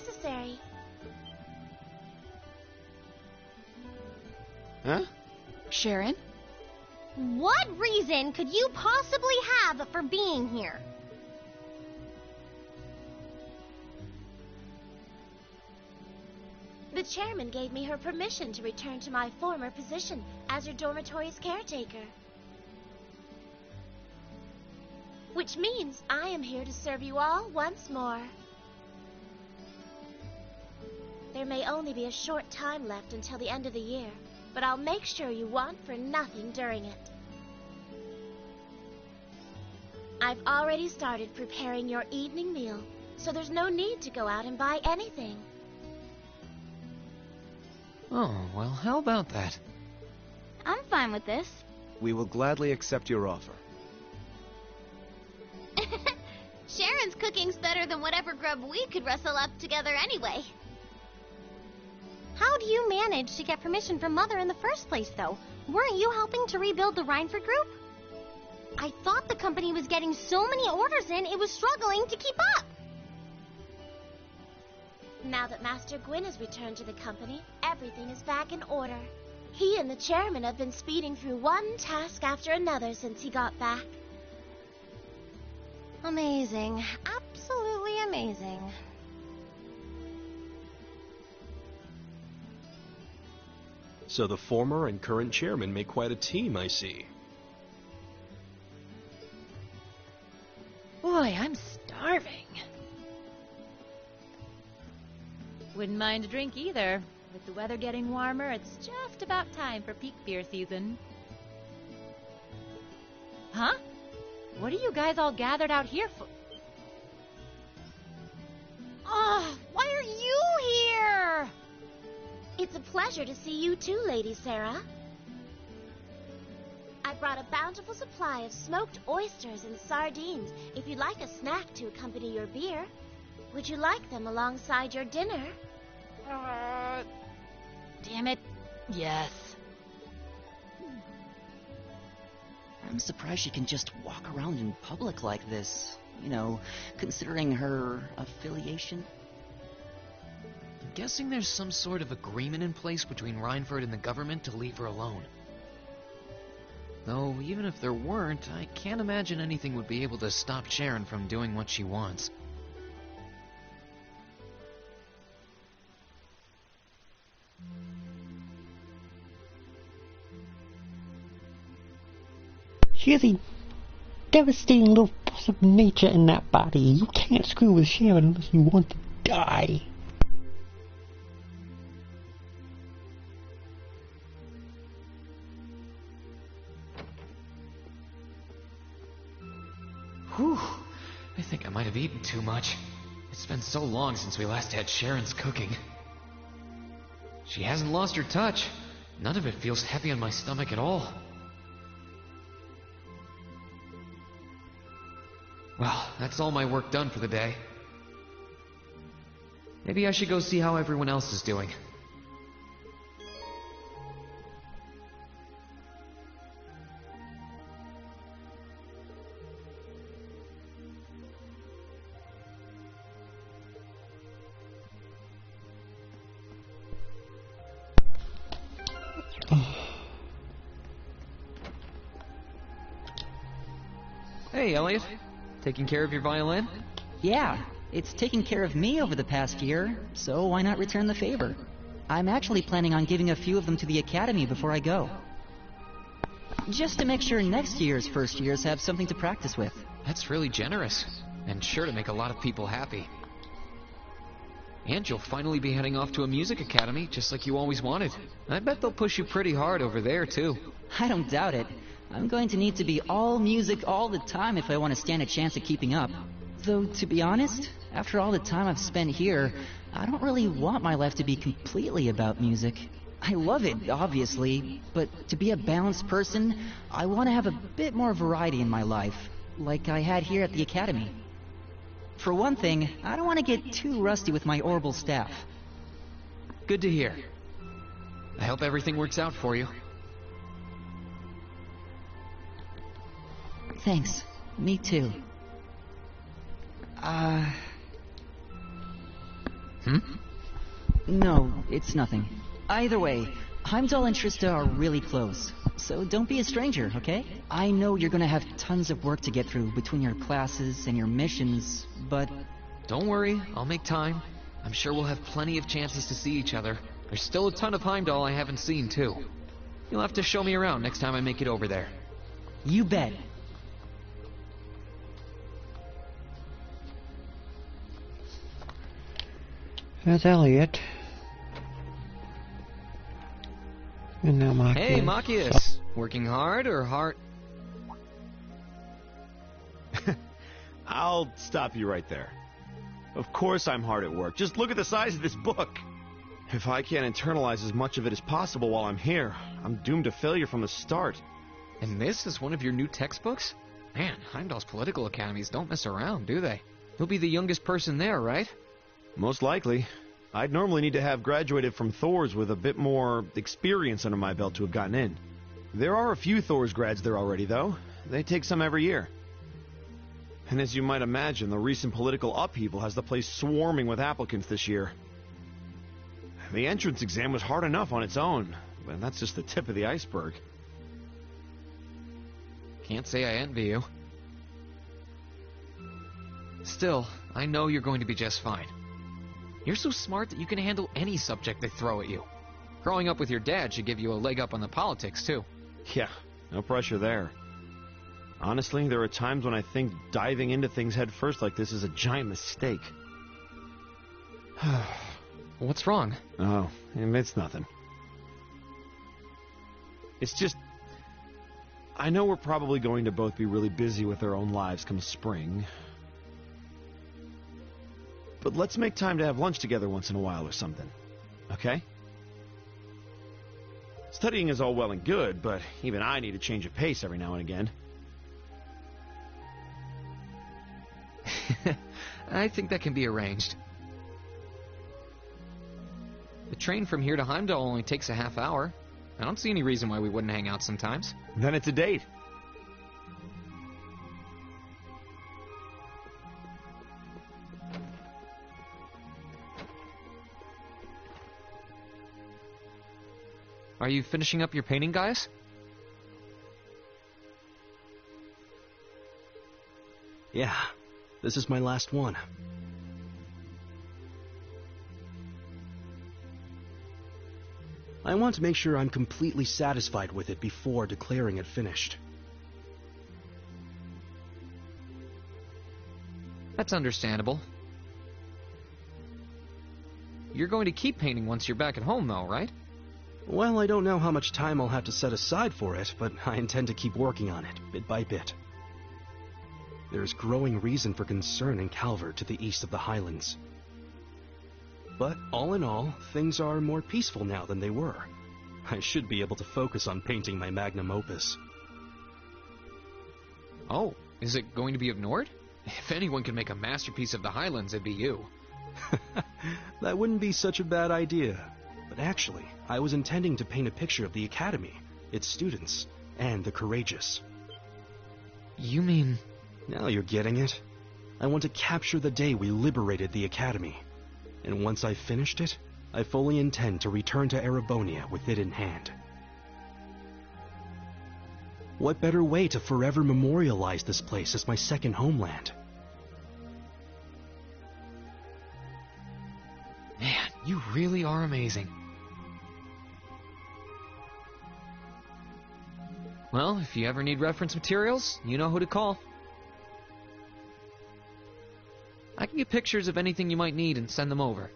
necessary. Huh? Sharon? What reason could you possibly have for being here? The chairman gave me her permission to return to my former position as your dormitory's caretaker. Which means I am here to serve you all once more. There may only be a short time left until the end of the year, but I'll make sure you want for nothing during it. I've already started preparing your evening meal, so there's no need to go out and buy anything. Oh, well, how about that? I'm fine with this. We will gladly accept your offer. Sharon's cooking's better than whatever grub we could rustle up together anyway. How do you manage to get permission from Mother in the first place, though? Weren't you helping to rebuild the Rhineford group? I thought the company was getting so many orders in, it was struggling to keep up. Now that Master Gwyn has returned to the company, everything is back in order. He and the chairman have been speeding through one task after another since he got back. Amazing. Absolutely amazing. So the former and current chairman make quite a team, I see. Boy, I'm starving. Wouldn't mind a drink either. With the weather getting warmer, it's just about time for peak beer season. Huh? What are you guys all gathered out here for? Oh, why are you here? It's a pleasure to see you too, Lady Sarah. I brought a bountiful supply of smoked oysters and sardines if you'd like a snack to accompany your beer. Would you like them alongside your dinner? Damn it. Yes. I'm surprised she can just walk around in public like this. You know, considering her affiliation. I'm guessing there's some sort of agreement in place between Rhineford and the government to leave her alone. Though, even if there weren't, I can't imagine anything would be able to stop Sharon from doing what she wants. She has a devastating little force of nature in that body. You can't screw with Sharon unless you want to die. Whew. I think I might have eaten too much. It's been so long since we last had Sharon's cooking. She hasn't lost her touch. None of it feels heavy on my stomach at all. Well, that's all my work done for the day. Maybe I should go see how everyone else is doing. Hey, Elliot. Taking care of your violin? Yeah, it's taken care of me over the past year, so why not return the favor? I'm actually planning on giving a few of them to the Academy before I go. Just to make sure next year's first years have something to practice with. That's really generous, and sure to make a lot of people happy. And you'll finally be heading off to a music academy, just like you always wanted. I bet they'll push you pretty hard over there, too. I don't doubt it. I'm going to need to be all music all the time if I want to stand a chance at keeping up. Though, to be honest, after all the time I've spent here, I don't really want my life to be completely about music. I love it, obviously, but to be a balanced person, I want to have a bit more variety in my life, like I had here at the Academy. For one thing, I don't want to get too rusty with my orbital staff. Good to hear. I hope everything works out for you. Thanks. Me too. No, it's nothing. Either way, Heimdall and Trista are really close, so don't be a stranger, okay? I know you're gonna have tons of work to get through between your classes and your missions, but... Don't worry, I'll make time. I'm sure we'll have plenty of chances to see each other. There's still a ton of Heimdall I haven't seen, too. You'll have to show me around next time I make it over there. You bet. There's Elliot. And now Marcus. Hey, Machias! Working hard or hard? I'll stop you right there. Of course I'm hard at work. Just look at the size of this book. If I can't internalize as much of it as possible while I'm here, I'm doomed to failure from the start. And this is one of your new textbooks? Man, Heimdall's political academies don't mess around, do they? You'll be the youngest person there, right? Most likely. I'd normally need to have graduated from Thor's with a bit more experience under my belt to have gotten in. There are a few Thor's grads there already, though. They take some every year. And as you might imagine, the recent political upheaval has the place swarming with applicants this year. The entrance exam was hard enough on its own, but that's just the tip of the iceberg. Can't say I envy you. Still, I know you're going to be just fine. You're so smart that you can handle any subject they throw at you. Growing up with your dad should give you a leg up on the politics, too. Yeah, no pressure there. Honestly, there are times when I think diving into things head first like this is a giant mistake. What's wrong? Oh, it's nothing. It's just... I know we're probably going to both be really busy with our own lives come spring. But let's make time to have lunch together once in a while or something. Okay? Studying is all well and good, but even I need a change of pace every now and again. I think that can be arranged. The train from here to Heimdall only takes a half hour. I don't see any reason why we wouldn't hang out sometimes. Then it's a date. Are you finishing up your painting, guys? Yeah, this is my last one. I want to make sure I'm completely satisfied with it before declaring it finished. That's understandable. You're going to keep painting once you're back at home, though, right? Well, I don't know how much time I'll have to set aside for it, but I intend to keep working on it, bit by bit. There's growing reason for concern in Calvert to the east of the Highlands. But all in all, things are more peaceful now than they were. I should be able to focus on painting my magnum opus. Oh, is it going to be of Nord? If anyone can make a masterpiece of the Highlands, it'd be you. That wouldn't be such a bad idea. But actually, I was intending to paint a picture of the Academy, its students, and the courageous. You mean... Now you're getting it. I want to capture the day we liberated the Academy. And once I've finished it, I fully intend to return to Erebonia with it in hand. What better way to forever memorialize this place as my second homeland? Man, you really are amazing. Well, if you ever need reference materials, you know who to call. I can get pictures of anything you might need and send them over.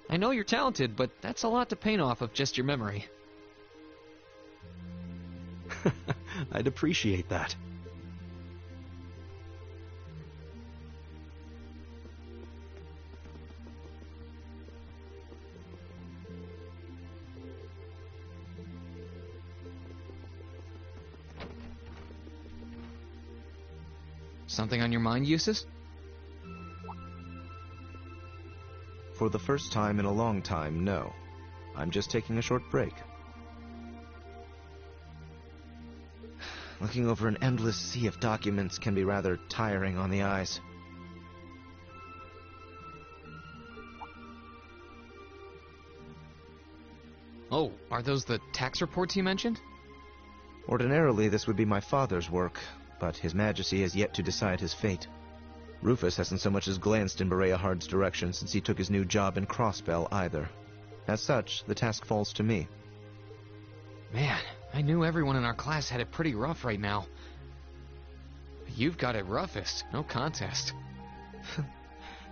I know you're talented, but that's a lot to paint off of just your memory. I'd appreciate that. Something on your mind, Eustace? For the first time in a long time, no. I'm just taking a short break. Looking over an endless sea of documents can be rather tiring on the eyes. Oh, are those the tax reports you mentioned? Ordinarily, this would be my father's work, but His Majesty has yet to decide his fate. Rufus hasn't so much as glanced in Berea Hard's direction since he took his new job in Crossbell either. As such, the task falls to me. Man, I knew everyone in our class had it pretty rough right now. You've got it roughest, no contest.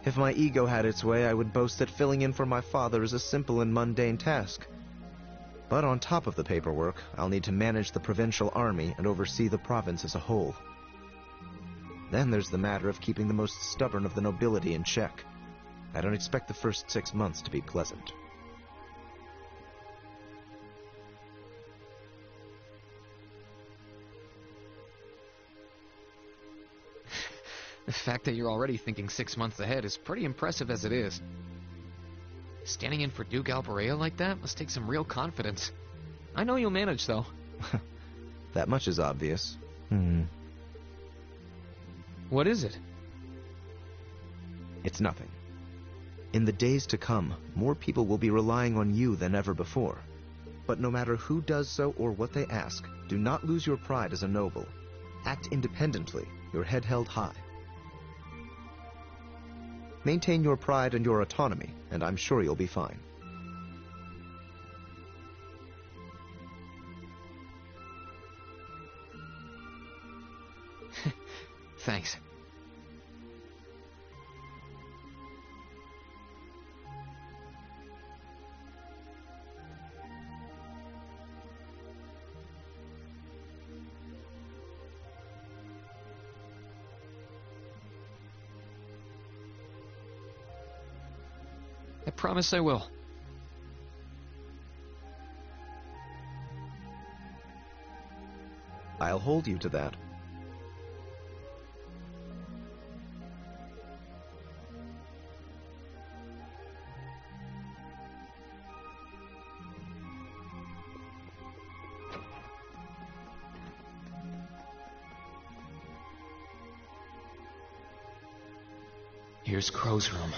If my ego had its way, I would boast that filling in for my father is a simple and mundane task. But on top of the paperwork, I'll need to manage the provincial army and oversee the province as a whole. Then there's the matter of keeping the most stubborn of the nobility in check. I don't expect the first 6 months to be pleasant. The fact that you're already thinking 6 months ahead is pretty impressive as it is. Standing in for Duke Alberea like that must take some real confidence. I know you'll manage, though. That much is obvious. What is it? It's nothing. In the days to come, more people will be relying on you than ever before. But no matter who does so or what they ask, do not lose your pride as a noble. Act independently, your head held high. Maintain your pride and your autonomy, and I'm sure you'll be fine. Thanks. I promise I will. I'll hold you to that. Here's Crow's room.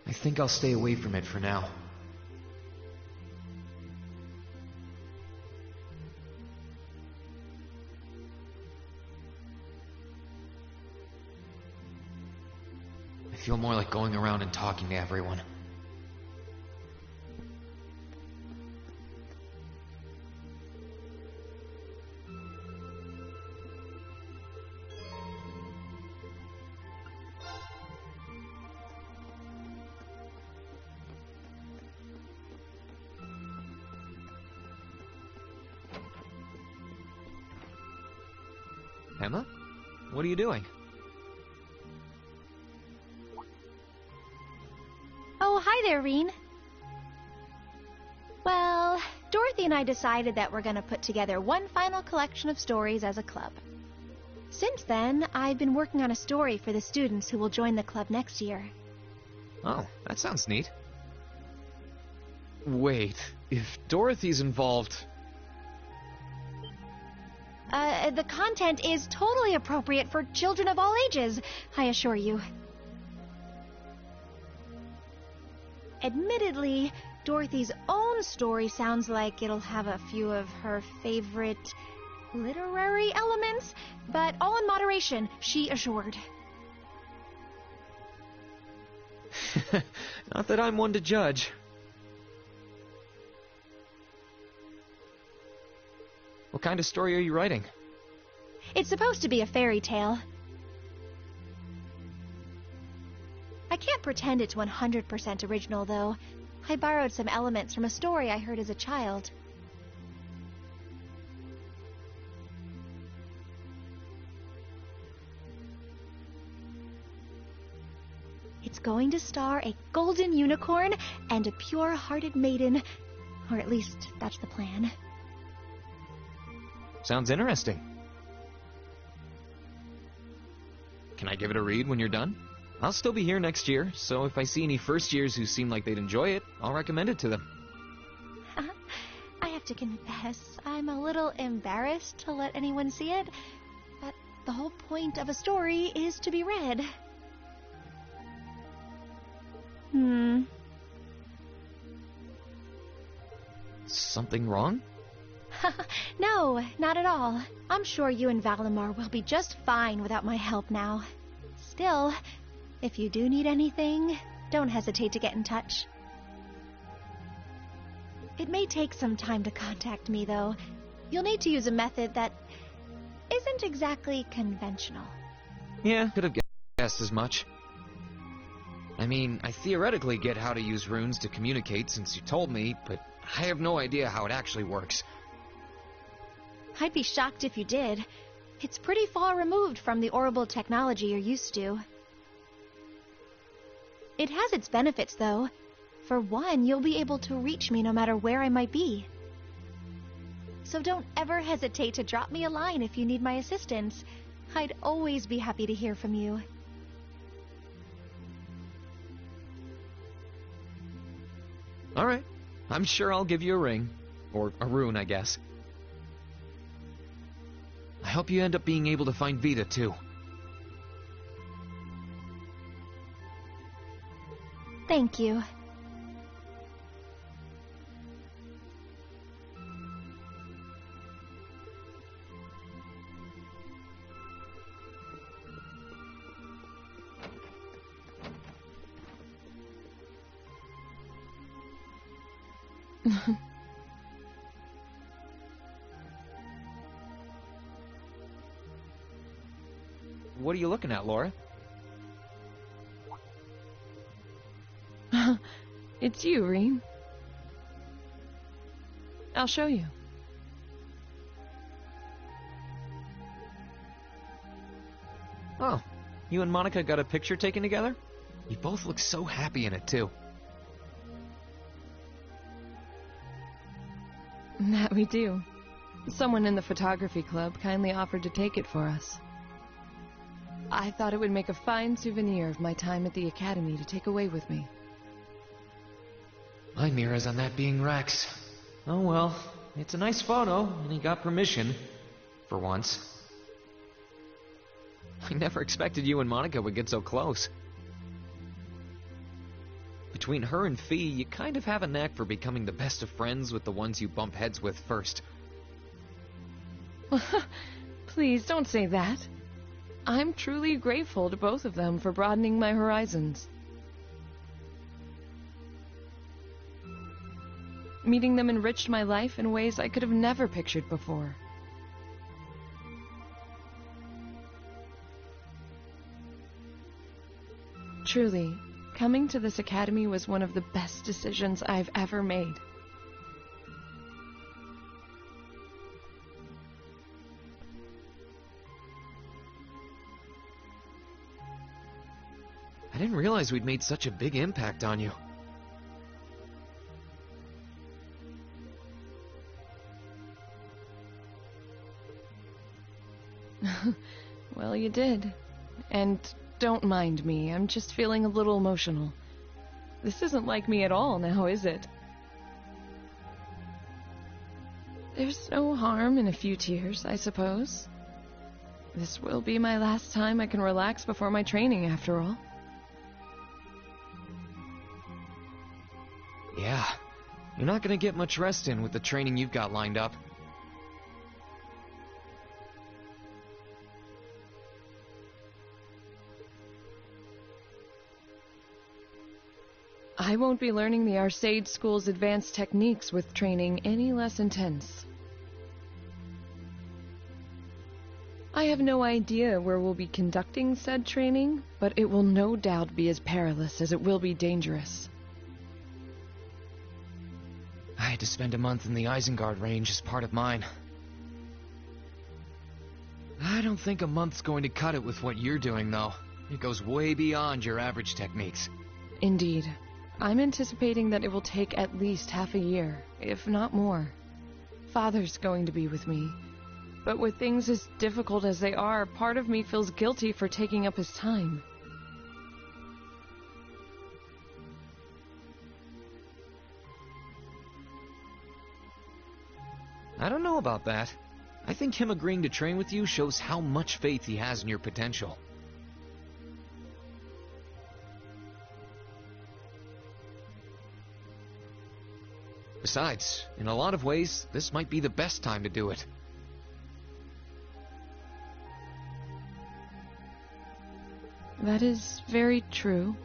I think I'll stay away from it for now. I feel more like going around and talking to everyone. Emma? What are you doing? Oh, hi there, Reen. Well, Dorothy and I decided that we're going to put together one final collection of stories as a club. Since then, I've been working on a story for the students who will join the club next year. Oh, that sounds neat. Wait, if Dorothy's involved... The content is totally appropriate for children of all ages, I assure you. Admittedly, Dorothy's own story sounds like it'll have a few of her favorite literary elements, but all in moderation, she assured. Not that I'm one to judge. What kind of story are you writing? It's supposed to be a fairy tale. I can't pretend it's 100% original, though. I borrowed some elements from a story I heard as a child. It's going to star a golden unicorn and a pure-hearted maiden, or at least that's the plan. Sounds interesting. Can I give it a read when you're done? I'll still be here next year, so if I see any first years who seem like they'd enjoy it, I'll recommend it to them. I have to confess, I'm a little embarrassed to let anyone see it, but The whole point of a story is to be read. Something wrong? No, not at all. I'm sure you and Valimar will be just fine without my help now. Still, if you do need anything, don't hesitate to get in touch. It may take some time to contact me, though. You'll need to use a method that isn't exactly conventional. Yeah, could have guessed as much. I mean, I theoretically get how to use runes to communicate since you told me, but I have no idea how it actually works. I'd be shocked if you did. It's pretty far removed from the orbital technology you're used to. It has its benefits, though. For one, you'll be able to reach me no matter where I might be. So don't ever hesitate to drop me a line if you need my assistance. I'd always be happy to hear from you. Alright, I'm sure I'll give you a ring. Or a rune, I guess. I hope you end up being able to find Vita, too. Thank you. What are you looking at, Laura? It's you, Reem. I'll show you. Oh, you and Monica got a picture taken together? You both look so happy in it, too. That we do. Someone in the photography club kindly offered to take it for us. I thought it would make a fine souvenir of my time at the academy to take away with me. My mirror's on that being Rex. Oh well, it's a nice photo, and he got permission. For once. I never expected you and Monica would get so close. Between her and Fee, you kind of have a knack for becoming the best of friends with the ones you bump heads with first. Please, don't say that. I'm truly grateful to both of them for broadening my horizons. Meeting them enriched my life in ways I could have never pictured before. Truly, coming to this academy was one of the best decisions I've ever made. I didn't realize we'd made such a big impact on you. Well, you did. And don't mind me, I'm just feeling a little emotional. This isn't like me at all now, is it? There's no harm in a few tears, I suppose. This will be my last time I can relax before my training, after all. Yeah, you're not gonna get much rest in with the training you've got lined up. I won't be learning the Arcade School's advanced techniques with training any less intense. I have no idea where we'll be conducting said training, but it will no doubt be as perilous as it will be dangerous. I had to spend a month in the Isengard range as part of mine. I don't think a month's going to cut it with what you're doing, though. It goes way beyond your average techniques. Indeed. I'm anticipating that it will take at least half a year, if not more. Father's going to be with me. But with things as difficult as they are, part of me feels guilty for taking up his time. I don't know about that. I think him agreeing to train with you shows how much faith he has in your potential. Besides, in a lot of ways, this might be the best time to do it. That is very true.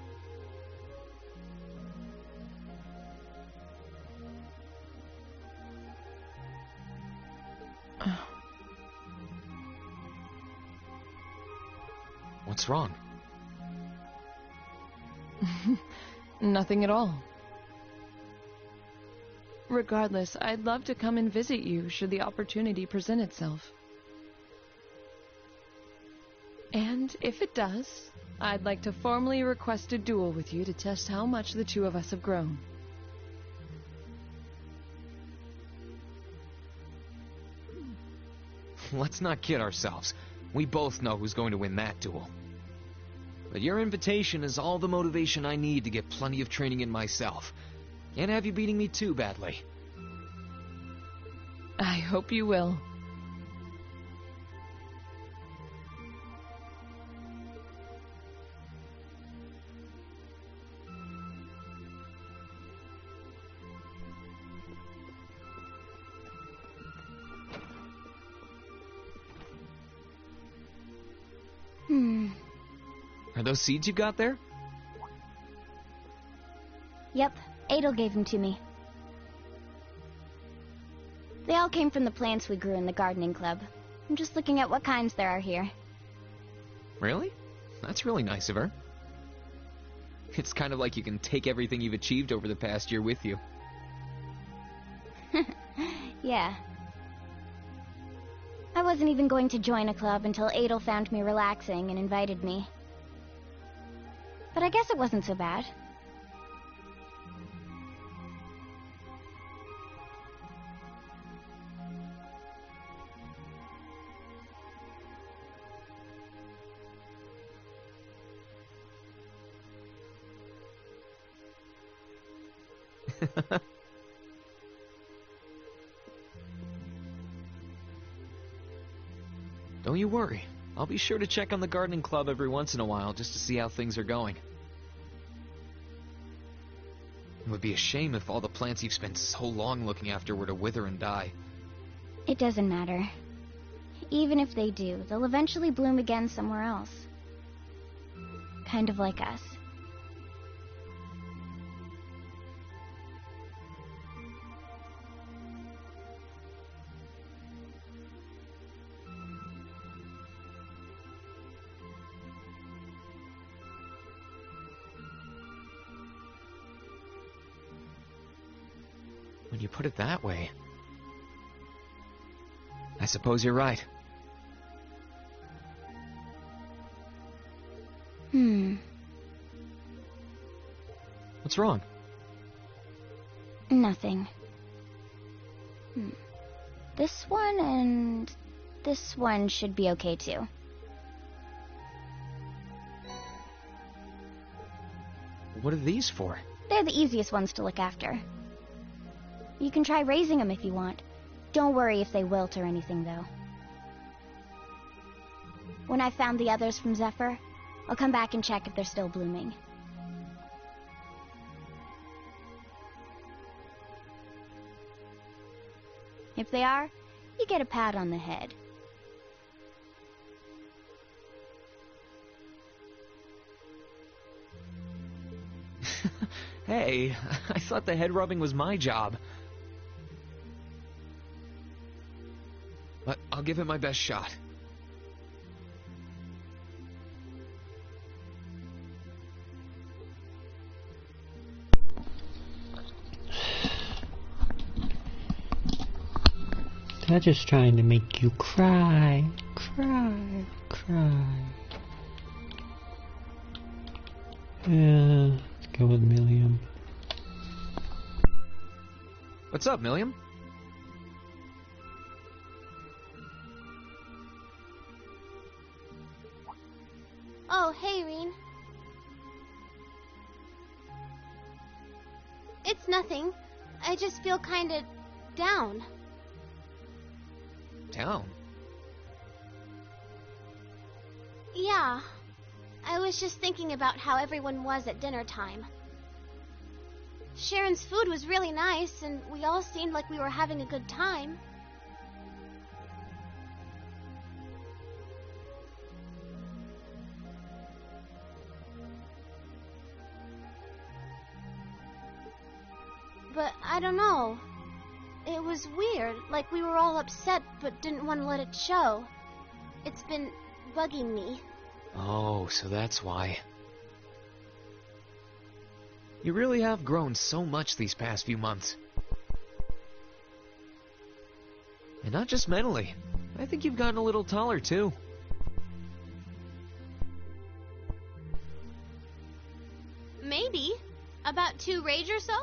What's wrong? Nothing at all. Regardless, I'd love to come and visit you should the opportunity present itself. And if it does, I'd like to formally request a duel with you to test how much the two of us have grown. Let's not kid ourselves. We both know who's going to win that duel. But your invitation is all the motivation I need to get plenty of training in myself. Can't have you beating me too badly. I hope you will. Are those seeds you got there? Yep, Adel gave them to me. They all came from the plants we grew in the gardening club. I'm just looking at what kinds there are here. Really? That's really nice of her. It's kind of like you can take everything you've achieved over the past year with you. Yeah. I wasn't even going to join a club until Adel found me relaxing and invited me. But I guess it wasn't so bad. Don't you worry. I'll be sure to check on the gardening club every once in a while just to see how things are going. It would be a shame if all the plants you've spent so long looking after were to wither and die. It doesn't matter. Even if they do, they'll eventually bloom again somewhere else. Kind of like us. When you put it that way, I suppose you're right. What's wrong? Nothing. This one and this one should be okay too. What are these for? They're the easiest ones to look after. You can try raising them if you want. Don't worry if they wilt or anything, though. When I've found the others from Zephyr, I'll come back and check if they're still blooming. If they are, you get a pat on the head. Hey, I thought the head rubbing was my job. But I'll give it my best shot. They're just trying to make you cry, cry, cry. Yeah, let's go with Milliam. What's up, Milliam? Oh, hey, Reen. It's nothing. I just feel kinda down. Down? Yeah. I was just thinking about how everyone was at dinner time. Sharon's food was really nice, and we all seemed like we were having a good time. But I don't know. It was weird, like we were all upset but didn't want to let it show. It's been bugging me. Oh, so that's why. You really have grown so much these past few months. And not just mentally. I think you've gotten a little taller, too. Maybe. About 2 rage or so?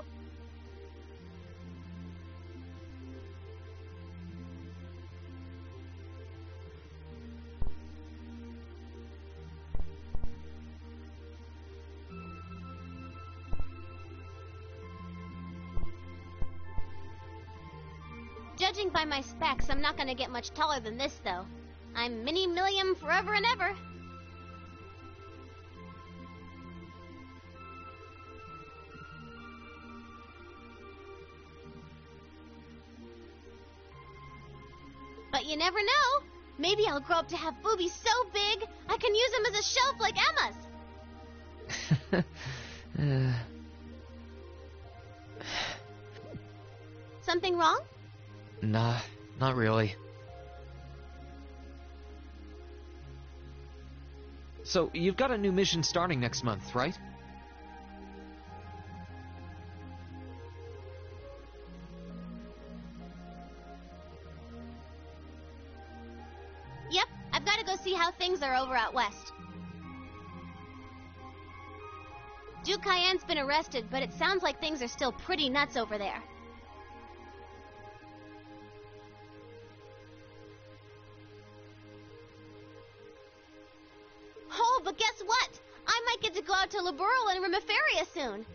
Judging by my specs, I'm not gonna get much taller than this, though. I'm mini-millium forever and ever. But you never know. Maybe I'll grow up to have boobies so big, I can use them as a shelf like Emma's. Something wrong? Nah, not really. So, you've got a new mission starting next month, right? Yep, I've got to go see how things are over out west. Duke Cayenne's been arrested, but it sounds like things are still pretty nuts over there. Oh, but guess what? I might get to go out to Laboral and Remiferia soon.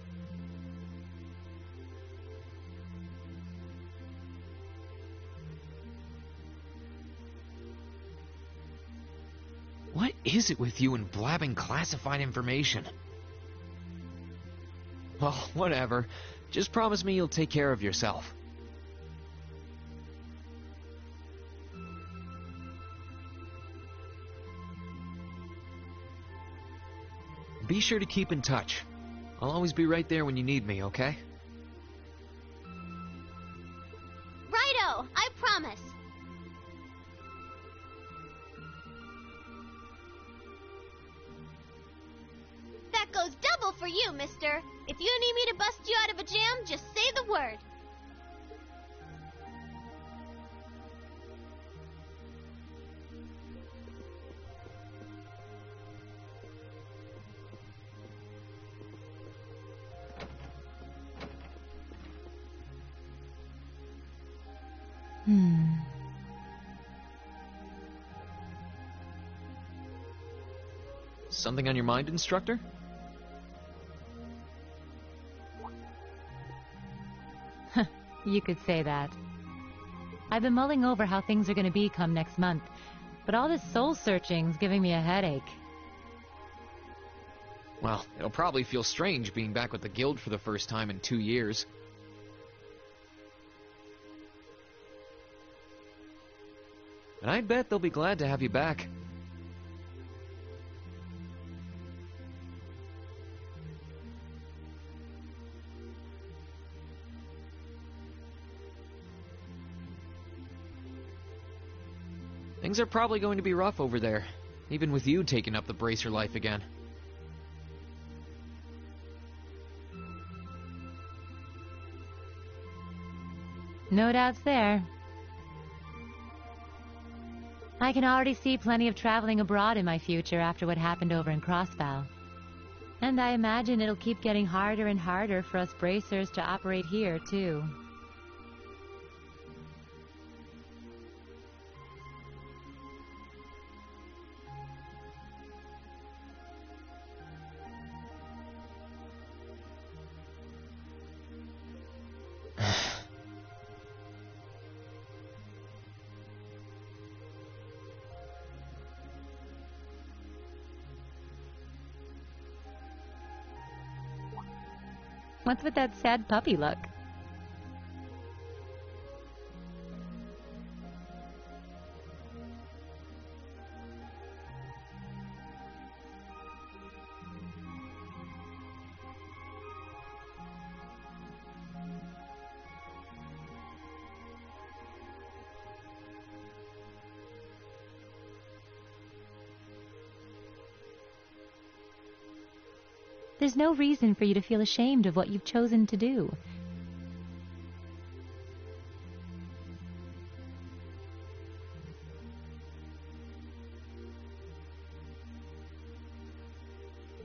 What is it with you and blabbing classified information? Well, whatever. Just promise me you'll take care of yourself. Be sure to keep in touch. I'll always be right there when you need me, okay? Righto, I promise. That goes double for you, mister. If you need me to bust you out of a jam, just say the word. Something on your mind, instructor? You could say that. I've been mulling over how things are going to be come next month, but all this soul-searching's giving me a headache. Well, it'll probably feel strange being back with the guild for the first time in 2 years. And I bet they'll be glad to have you back. Things are probably going to be rough over there, even with you taking up the bracer life again. No doubts there. I can already see plenty of traveling abroad in my future after what happened over in Crossbow. And I imagine it'll keep getting harder and harder for us bracers to operate here, too. What's with that sad puppy look? There's no reason for you to feel ashamed of what you've chosen to do.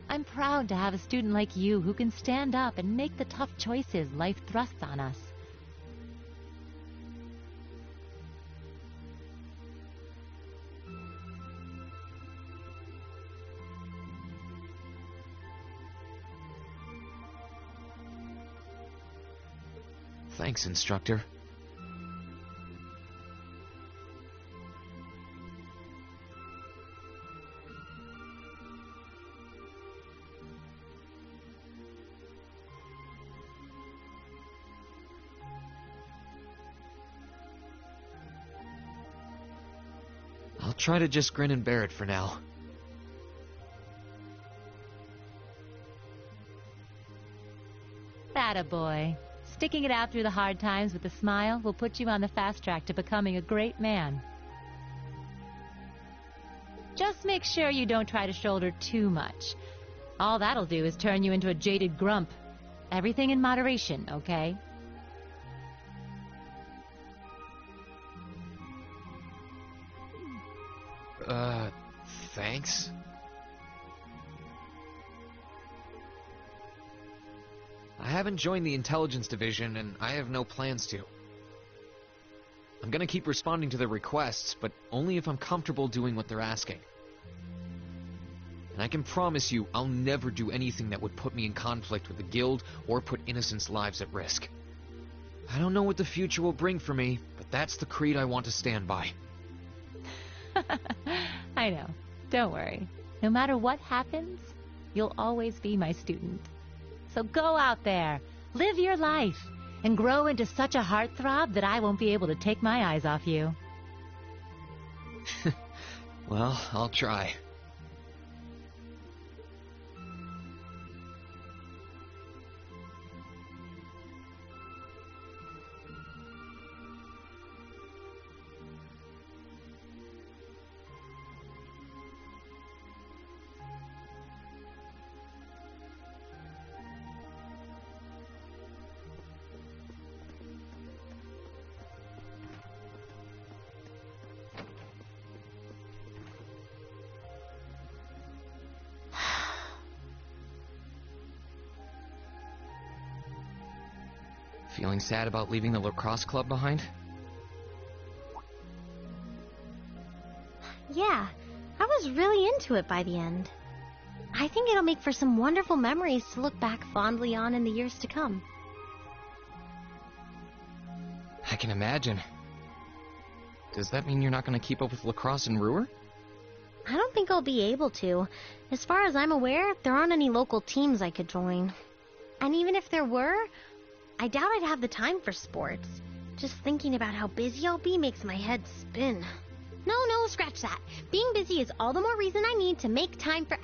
I'm proud to have a student like you who can stand up and make the tough choices life thrusts on us. Thanks, instructor. I'll try to just grin and bear it for now. Attaboy. Sticking it out through the hard times with a smile will put you on the fast track to becoming a great man. Just make sure you don't try to shoulder too much. All that'll do is turn you into a jaded grump. Everything in moderation, okay? Thanks? I haven't joined the intelligence division, and I have no plans to. I'm gonna keep responding to their requests, but only if I'm comfortable doing what they're asking. And I can promise you, I'll never do anything that would put me in conflict with the guild or put innocents' lives at risk. I don't know what the future will bring for me, but that's the creed I want to stand by. I know. Don't worry. No matter what happens, you'll always be my student. So go out there, live your life, and grow into such a heartthrob that I won't be able to take my eyes off you. Well, I'll try. Feeling sad about leaving the lacrosse club behind? Yeah, I was really into it by the end. I think it'll make for some wonderful memories to look back fondly on in the years to come. I can imagine. Does that mean you're not going to keep up with lacrosse in Ruhr? I don't think I'll be able to. As far as I'm aware, there aren't any local teams I could join. And even if there were, I doubt I'd have the time for sports. Just thinking about how busy I'll be makes my head spin. No, scratch that. Being busy is all the more reason I need to make time for